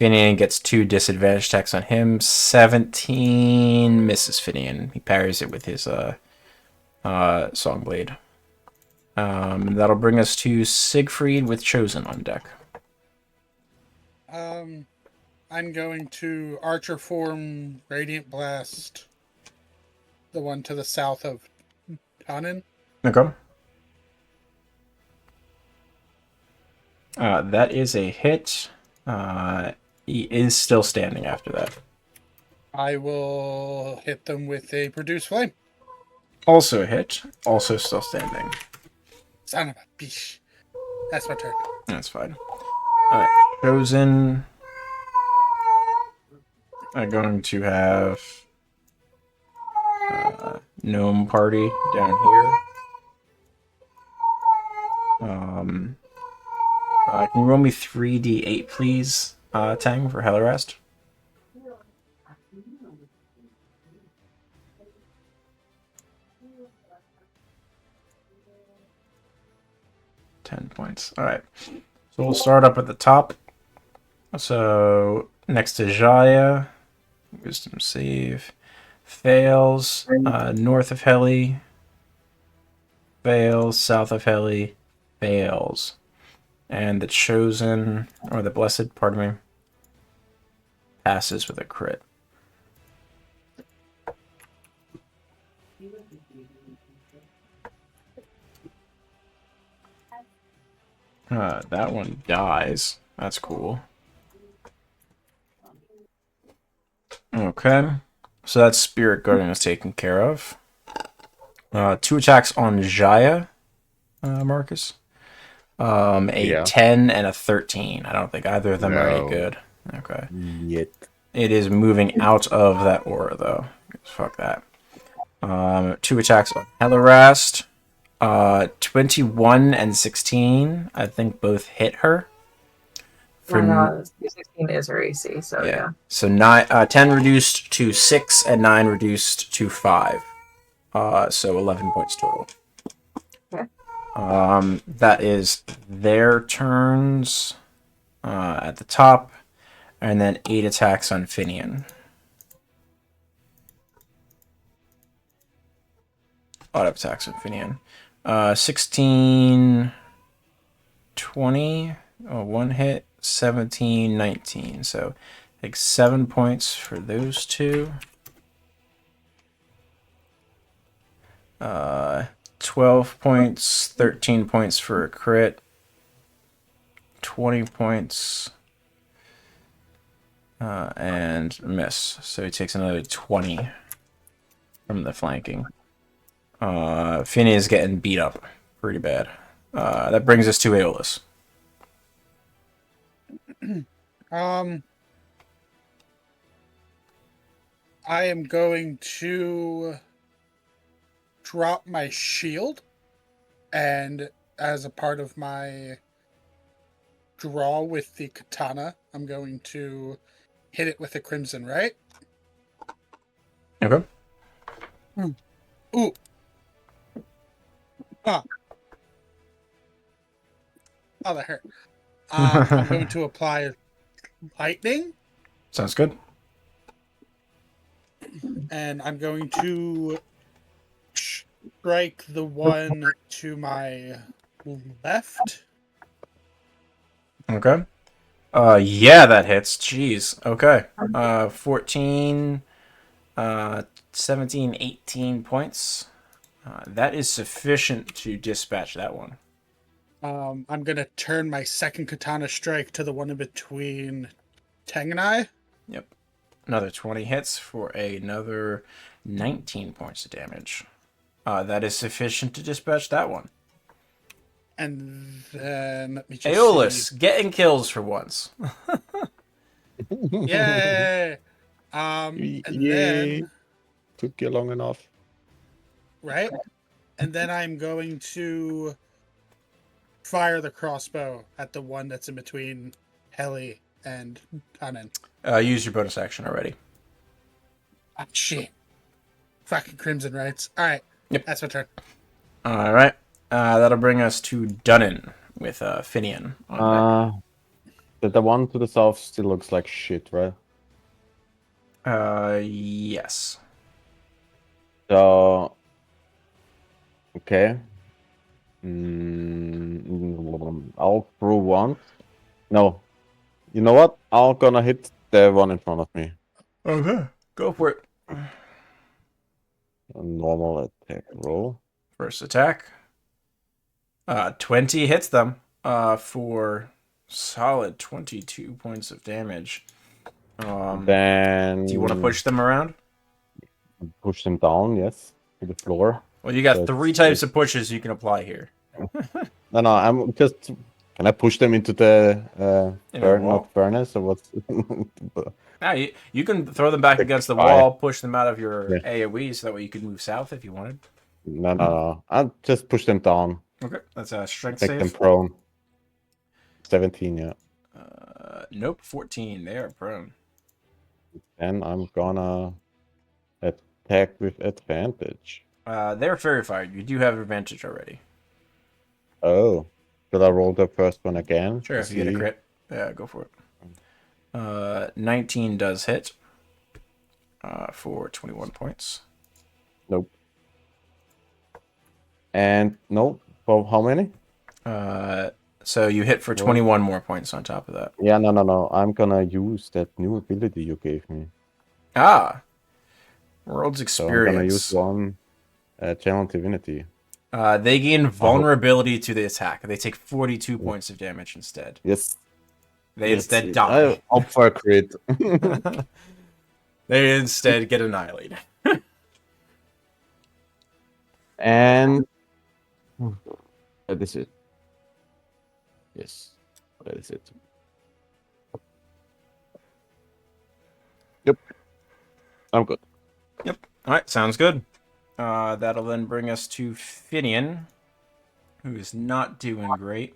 Finian gets 2 disadvantage attacks on him. 17 misses Finian. He parries it with his Songblade. That'll bring us to Siegfried with Chosen on deck. I'm going to Archer form Radiant Blast the one to the south of Dunan. Okay. That is a hit. He is still standing after that. I will hit them with a Produce Flame. Also a hit. Also still standing. Son of a bitch. That's my turn. That's fine. Alright. Chosen. I'm going to have Gnome Party down here. Can you roll me 3d8, please, Tang, for Heliwrast? $10. All right. So we'll start up at the top. So next to Jaya, Wisdom save, fails. North of Heli, fails. South of Heli, fails. And the Chosen, or the Blessed, pardon me, passes with a crit. That one dies. That's cool. Okay. So that Spirit Guardian is taken care of. 2 attacks on Jaya, Marcus. A 10 and a 13. I don't think either of them are any good. Okay. Yet. It is moving out of that aura, though. Fuck that. 2 attacks on Heliwrast. 21 and 16. I think both hit her. For 16 is her AC, so yeah. So 10 reduced to 6 and 9 reduced to 5. So 11 points total. Okay. That is their turns at the top, and then 8 attacks on Finian. Auto attacks on Finian. 16, 20. Oh, one hit, 17, 19. So take 7 points for those two. 12 points, 13 points for a crit, 20 points, and miss. So he takes another 20 from the flanking. Finney is getting beat up pretty bad. That brings us to Aeolus. I am going to drop my shield, and as a part of my draw with the katana, I'm going to hit it with a crimson, right? Okay. Ooh. Ah. Oh, that hurt. I'm going to apply lightning, Sounds good. and I'm going to strike the one to my left. Okay. Yeah, that hits. Jeez. Okay. 14, 17, 18 points. That is sufficient to dispatch that one. I'm going to turn my second katana strike to the one in between Tang and I. Yep. Another 20 hits for another 19 points of damage. That is sufficient to dispatch that one. And then let me just Aeolus, see. getting kills for once. Yay! And Yay. then Took you long enough. right, and then I'm going to fire the crossbow at the one that's in between Heli and Dunan. Use your bonus action already. Ah, shit! Fucking crimson rights. All right, Yep. that's my turn. All right. That'll bring us to Dunan with Finian on The one to the south still looks like shit, right? deck. Yes. So, okay. I'll throw one. No. You know what? I'm gonna hit the one in front of me. Okay. Go for it. A normal attack roll. First attack. 20 hits them for solid 22 points of damage. Then Do you want to push them around? push them down, yes, to the floor. Well, you got So three types of pushes you can apply here. No, I'm just. Can I push them into the In a wall? not furnace or what's? Yeah, you can throw them back against the Fire. wall, push them out of your Yeah. AoE, so that way you could move south if you wanted. No. I'll just push them down. Okay, that's a strength Make them save. prone. 17, yeah. Nope, 14. They are prone. Then I'm gonna attack with advantage. They're fairy fired. You do have advantage already. Oh, should I roll the first one again? Sure, to if you get a see? crit. Yeah, go for it. 19 does hit for 21 points. Nope. And no, for how many? So you hit for 21 more points on top of that. Yeah, no. I'm gonna use that new ability you gave me. Ah! World's So I'm gonna use Experience. one channel divinity. They gain vulnerability to the attack. They take 42 points of damage instead. Yes. They yes, instead die. I opt for a crit. They instead get annihilated. And that is it. Yes, that is it. Yep, I'm good. Yep. All right, sounds good. That'll then bring us to Finian, who is not doing great.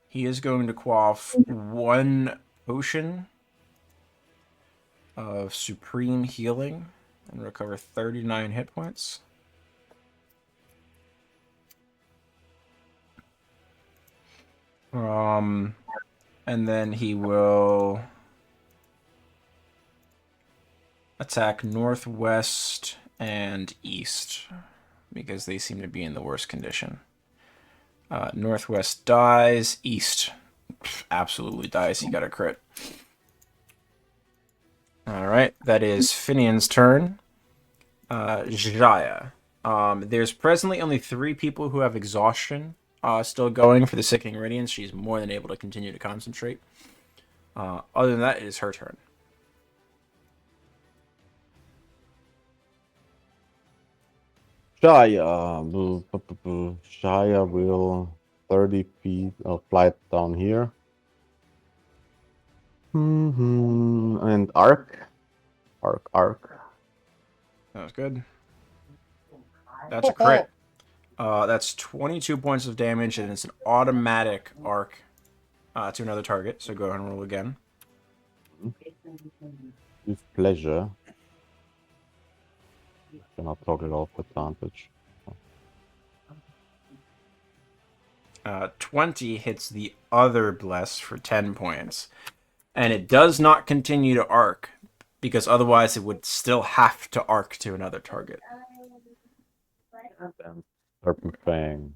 He is going to quaff one potion of supreme healing and recover 39 hit points. And then he will attack northwest and east because they seem to be in the worst condition. Northwest dies. East absolutely dies. He got a crit. Alright, that is Finian's turn. Jaya. There's presently only 3 people who have exhaustion still going for the Sickening Radiance. She's more than able to continue to concentrate. Other than that, it is her turn. Shaya. Shaya will 30 feet of flight down here. And arc. Arc. That was good. That's a crit. That's 22 points of damage, and it's an automatic arc to another target. So go ahead and roll again. With pleasure. Cannot toggle off advantage. 20 hits the other bless for 10 points. And it does not continue to arc, because otherwise it would still have to arc to another target. Serpent Fang.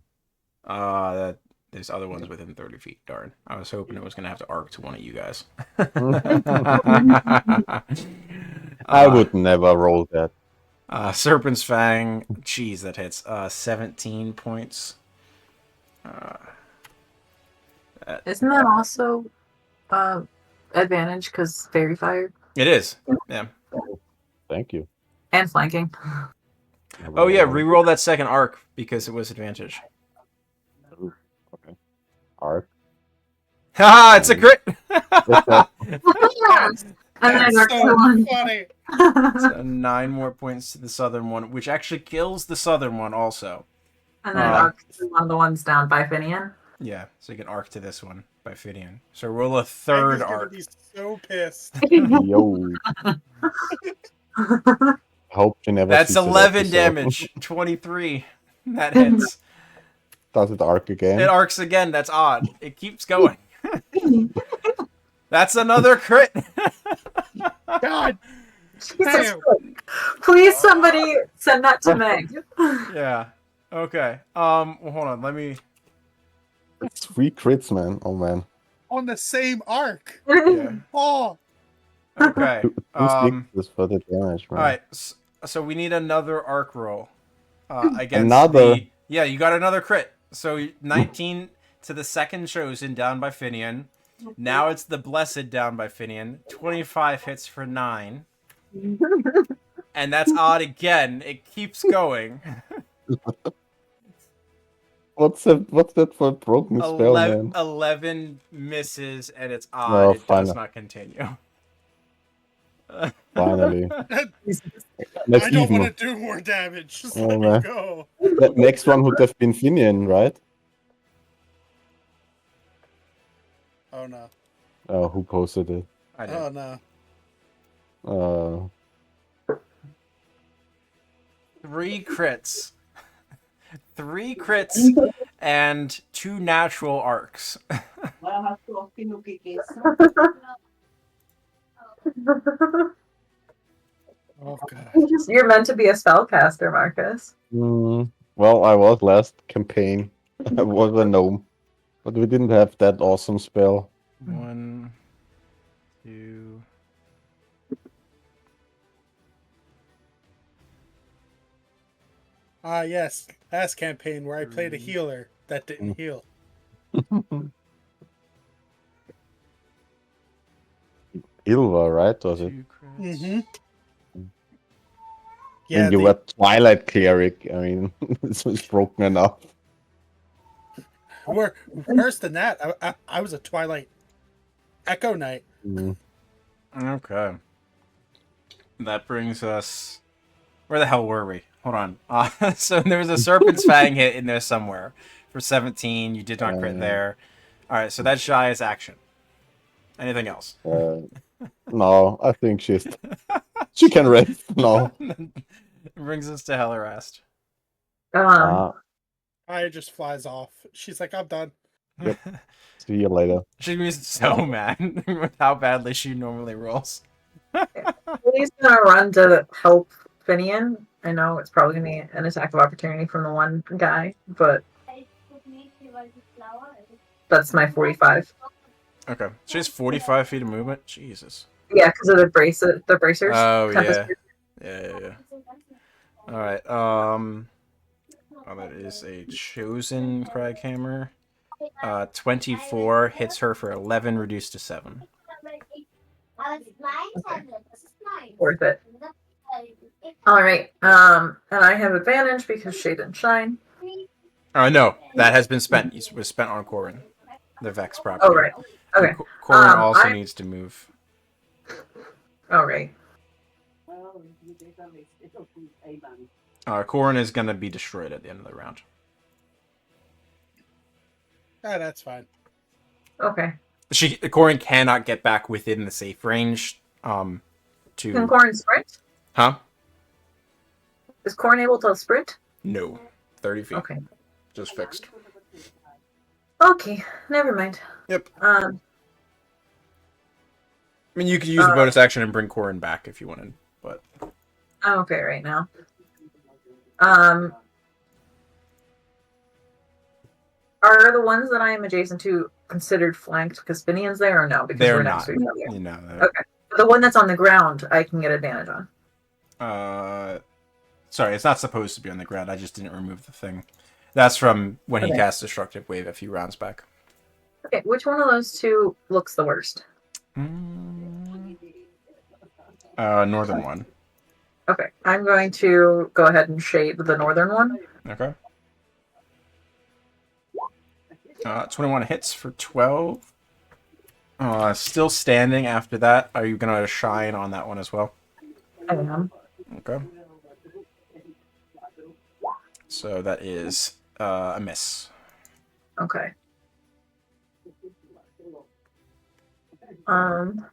There's other ones within 30 feet. Darn. I was hoping it was going to have to arc to one of you guys. I would never roll that. Serpent's Fang. Jeez, that hits. 17 points. Isn't that also advantage because fairy fire It is. Yeah. Thank you. and flanking? Oh, yeah. Reroll that second arc because it was advantage. Okay. Arc. Haha, it's a crit! Yes. And then That's so funny. So 9 more points to the southern one, which actually kills the southern one also. And then arc to one of the ones down by Finian. Yeah, so you can arc to this one by Fidian. So roll a third arc. He's so pissed. Yo. Hope she never That's sees this 11 episode. damage. 23. That hits. Does it arc again? It arcs again. That's odd. It keeps going. That's another crit. God Jesus damn. Christ. Please, somebody send that to Meg. Yeah. Okay. Well, hold on. Let me. It's 3 crits, man. Oh, man. On the same arc. Yeah. Oh, Okay. Two sixes for the damage, man. All right. So we need another arc roll. Against Another? Yeah, you got another crit. So 19 to the second chosen down by Finian. Now it's the blessed down by Finian. 25 hits for 9. And that's odd again. It keeps going. What's that for a broken spell, man? 11 misses, and it's odd. Oh, it does not continue. Finally. I Let's don't even. want to do more damage. Just Oh, let me man. go. That next one would have been Finian, right? Oh no. Oh, who posted it? I did. Oh no. 3 crits. 3 crits and 2 natural arcs. Oh god. You're meant to be a spellcaster, Marcus. Well, I was last campaign. I was a gnome. But we didn't have that awesome spell. 1, 2. Ah yes. Last campaign where I played a healer that didn't heal. Ilva, right? Was it? 2 crits. Mm-hmm. Yeah, And you were Twilight Cleric. I mean, this was broken enough. worse than that. I was a Twilight Echo Knight. Mm. Okay. That brings us... Where the hell were we? Hold on. So there was a Serpent's Fang hit in there somewhere. For 17, you did not crit there. Alright, so that's Shaya's action. Anything else? No, I think she can rest now. It brings us to Heliwrast. I just flies off. She's like, I'm done. See you later. She'd be so mad with how badly she normally rolls. He's gonna run to help Finian I know it's probably gonna be an attack of opportunity from the one guy, but that's my 45. Okay. She has 45 feet of movement. Jesus. Yeah, because of the bracers. Oh Tempest yeah. Yeah. All right. Oh, that is a chosen Craghammer. 24 hits her for 11, reduced to 7. Okay. Worth it. All right. And I have advantage because Shade and Shine. No, that has been spent. It was spent on Corin, the Vex property. Oh right. Okay. Corin also needs to move. All right. Corin is going to be destroyed at the end of the round. That's fine. Okay. Corin cannot get back within the safe range. Can Corin sprint? Huh? Is Corin able to sprint? No. 30 feet. Okay. Just fixed. Okay. Never mind. Yep. I mean, you could use the bonus action and bring Corin back if you wanted, but I'm okay right now. Are the ones that I am adjacent to considered flanked because Finian's there or no? Because they're we're not. next to each other. You know. Okay. The one that's on the ground, I can get advantage on. Sorry, it's not supposed to be on the ground. I just didn't remove the thing. That's from when he cast Destructive Wave a few rounds back. Okay, which one of those two looks the worst? Northern one. Okay, I'm going to go ahead and shade the northern one. Okay. 21 hits for 12. Still standing after that. Are you going to shine on that one as well? I am. Okay. So that is a miss. Okay. I'm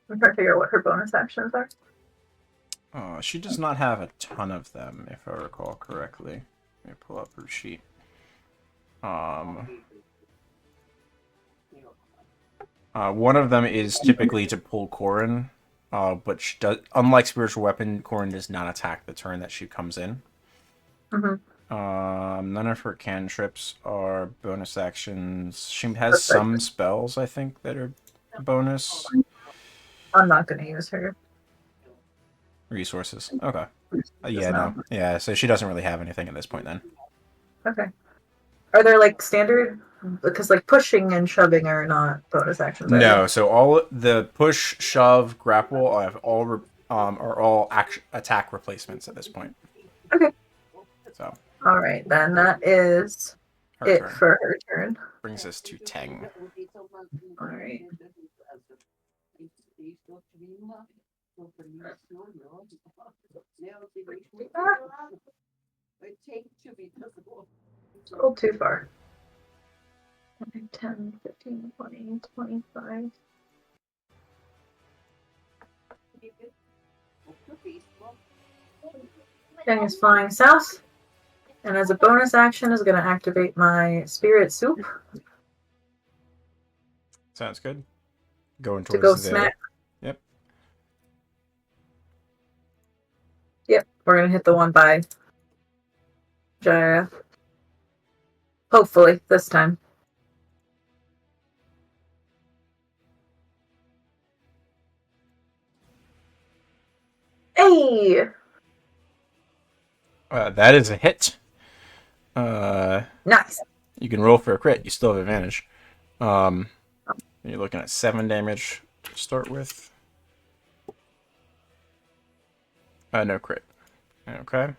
trying to figure out what her bonus actions are. She does not have a ton of them, if I recall correctly. Let me pull up her sheet. One of them is typically to pull Corin, but she does, unlike Spiritual Weapon, Corin does not attack the turn that she comes in. None of her cantrips are bonus actions. She has some spells, I think, that are bonus. I'm not going to use her. Resources. Okay. Yeah, no. Yeah, so she doesn't really have anything at this point then. Okay. Are there like standard? Because like pushing and shoving are not bonus actions. No, so all the push, shove, grapple are all attack replacements at this point. Okay. So. All right, then that is it for her turn. Brings us to Teng. All right. Scroll too far. 10, 15, 20, 25. Teng is flying south. And as a bonus action is going to activate my Spirit Soup. Sounds good. Going towards to go smack. Yep. Yep, we're going to hit the one by Jaya. Hopefully, this time. Hey! That is a hit. Nice. You can roll for a crit. You still have advantage. You're looking at 7 damage to start with. No crit. Okay.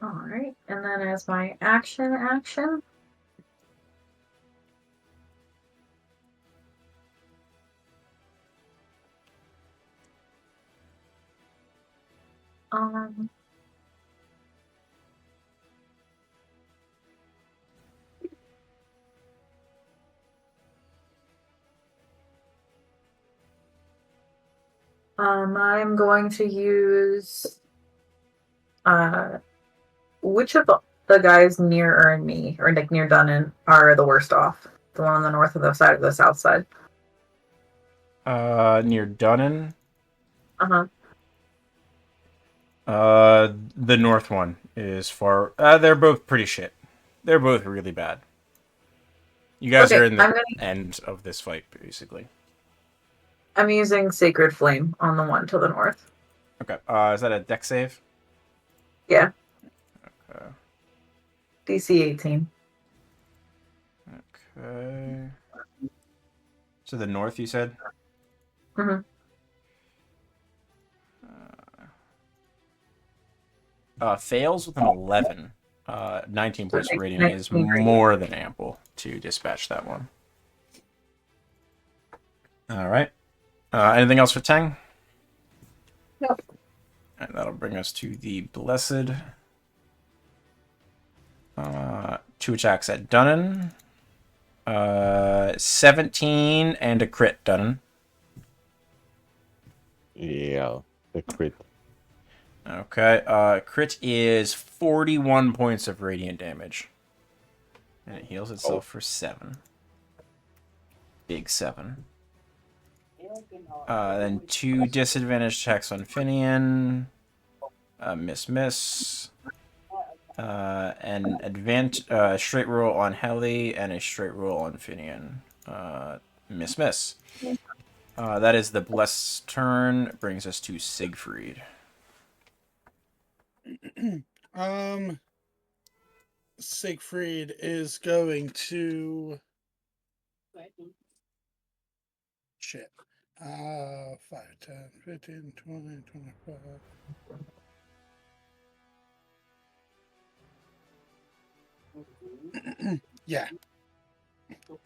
Alright, and then as my action, I'm going to use Which of the guys near me, or like near Dunan, are the worst off? The one on the north of the side or the south side? Near Dunan. Uh-huh. The north one is far. They're both pretty shit. They're both really bad. You guys Okay, are in the end of this fight, basically. I'm using Sacred Flame on the one to the north. Okay. Is that a deck save? Yeah. Okay. DC 18. Okay. So the north, you said? Mm-hmm. Fails with an 11. 19 points of radiant is 19 radiant. more than ample to dispatch that one. All right. Anything else for Tang? Nope. And that'll bring us to the Blessed. 2 attacks at Dunan. 17 and a crit, Dunan. Yeah, the crit. Okay, crit is 41 points of radiant damage. And it heals itself for 7. Big 7. Then 2 disadvantage checks on Finian. Miss. And straight roll on Heli and a straight roll on Finian. Miss. That is the blessed turn. Brings us to Siegfried. Siegfried is going to shit. 5, 10, 15, 20, 25. Yeah.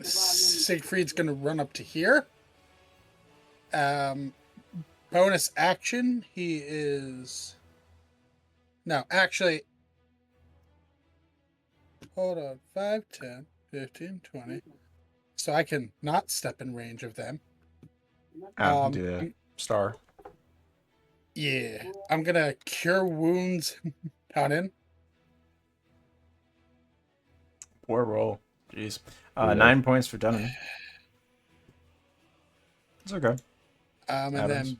Siegfried's gonna run up to here. Bonus action, he is... No, actually... Hold on. 5, 10, 15, 20. So I can not step in range of them. Do the star. Yeah. I'm gonna Cure Wounds Dunan. Poor roll. Jeez. 9 points for Dunan. It's okay. And then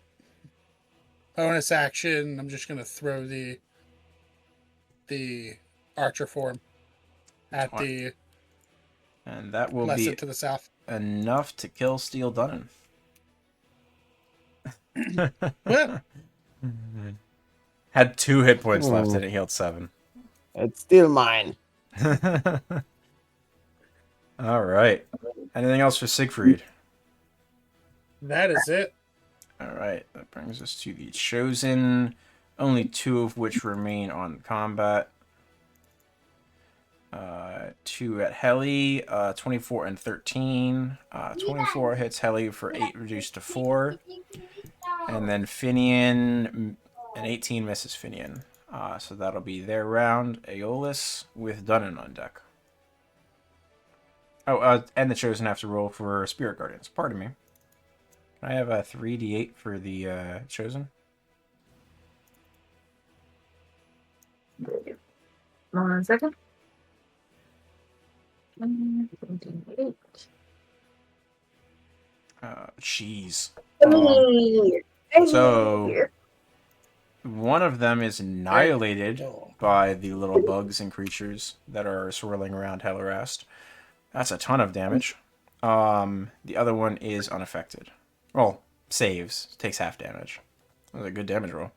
bonus action, I'm just gonna throw the archer form at the and that will Blessed be to the south. Enough to kill Steel Dunan. Well, Had 2 hit points left and it healed 7. It's still mine. All right. Anything else for Siegfried? that is it. All right. That brings us to the Chosen. Only 2 of which remain on combat. 2 at Heli, 24 and 13. 24 hits Heli for 8, reduced to 4. And then Finian, an 18 misses Finian. So that'll be their round. Aeolus with Dunan on deck. Oh, and the Chosen have to roll for Spirit Guardians. Pardon me. Can I have a 3d8 for the Chosen? 1 second. 28. Jeez. Hey. So one of them is annihilated by the little bugs and creatures that are swirling around Heliwrast. That's a ton of damage. The other one is unaffected. Well, saves. Takes half damage. That was a good damage roll.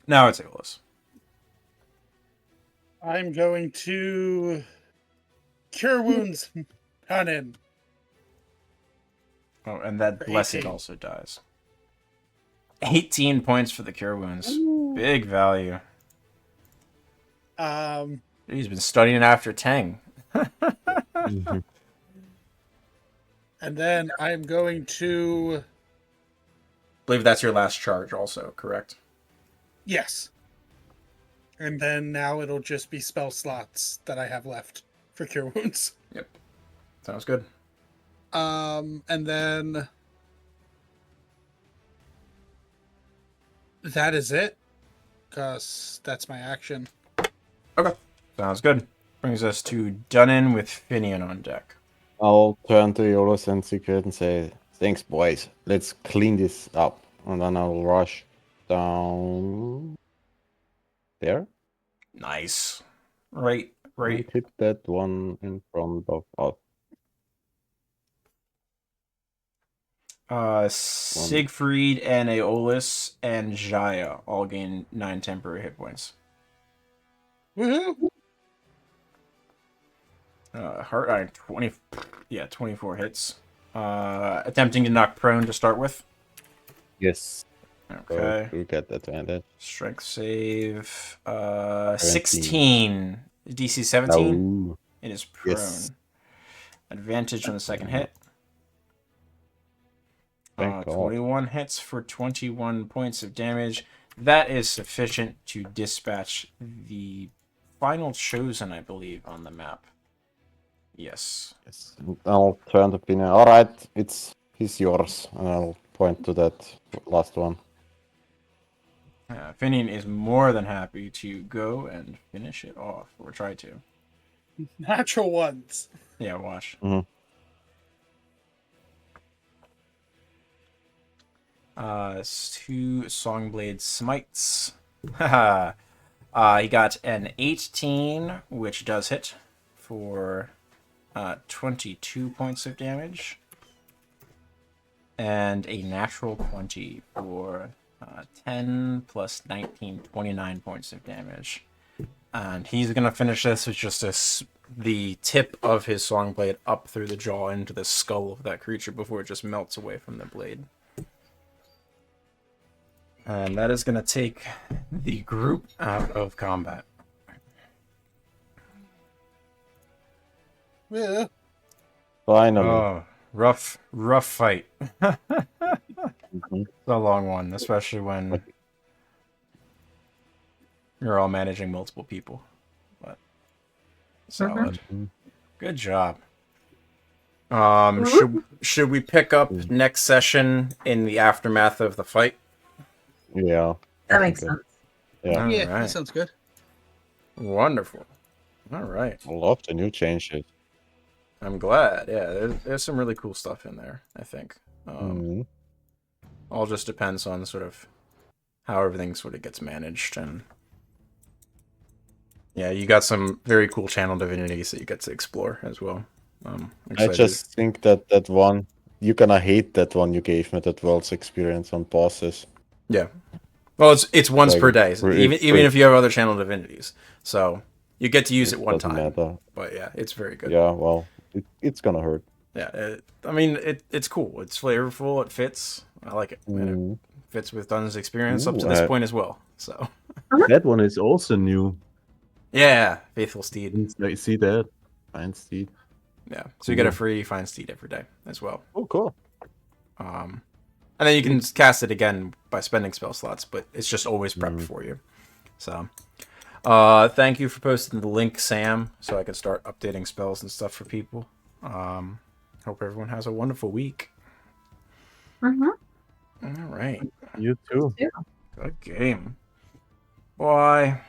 Now it's Aeolus. I'm going to Cure Wounds Dunan. Oh, and that For Blessed 18. also dies. 18 points for the Cure Wounds. Big value. He's been studying after Tang. And then I'm going to... I believe that's your last charge also, correct? Yes. And then now it'll just be spell slots that I have left for Cure Wounds. Yep. Sounds good. And then... That is it. because that's my action. Okay. Sounds good. Brings us to Dunan with Finian on deck. I'll turn to Eolus and Secret and say, thanks, boys. Let's clean this up. And then I'll rush down there. Nice. Right. And hit that one in front of us. Siegfried and Aeolus and Jaya all gain 9 temporary hit points. Woohoo! Heart Iron 24 hits. Attempting to knock prone to start with. Yes. Okay. So you get advantage. Strength save. 16. DC 17. No. It is prone. Yes. Advantage on the second hit. Thank God. 21 hits for 21 points of damage. That is sufficient to dispatch the final chosen, I believe, on the map. Yes. Yes. I'll turn to Pina. Alright, he's yours. And I'll point to that last one. Finian is more than happy to go and finish it off, or try to. Natural ones. Yeah, watch. Mhm. 2 Songblade Smites. He got an 18, which does hit for 22 points of damage. And a natural 20 for 10 plus 19, 29 points of damage. And he's going to finish this with just the tip of his Songblade up through the jaw into the skull of that creature before it just melts away from the blade. And that is going to take the group out of combat. Yeah. Finally. Oh, rough fight. Mhm. It's a long one, especially when you're all managing multiple people. But solid. Mhm. Good job. Should we pick up next session in the aftermath of the fight? Yeah. That makes Okay. sense. Yeah. Yeah, Alright. that sounds good. Wonderful. All right. I love the new changes. I'm glad. Yeah, there's some really cool stuff in there, I think. Mhm. All just depends on sort of how everything sort of gets managed. And yeah, you got some very cool channel divinities that you get to explore as well. I'm I excited. just think that one, you're gonna hate that one you gave me, that world's experience on bosses. Yeah. Well, it's once Like, per day, even it's if you have other channel divinities. So you get to use it one doesn't time. matter. But yeah, it's very good. Yeah, well, it's gonna hurt. Yeah, I mean, it's cool. It's flavorful. It fits. I like it. And Mm. it fits with Dun's experience up to Ooh, this point as well. So That one is also new. yeah, Faithful Steed. You see that? Fine Steed. Yeah, so you get a free Fine Steed every day as well. Oh, cool. And then you can cast it again by spending spell slots, but it's just always prepped for you. So, thank you for posting the link, Sam, so I can start updating spells and stuff for people. Hope everyone has a wonderful week. Mm-hmm. All right. You too. Good game. Bye.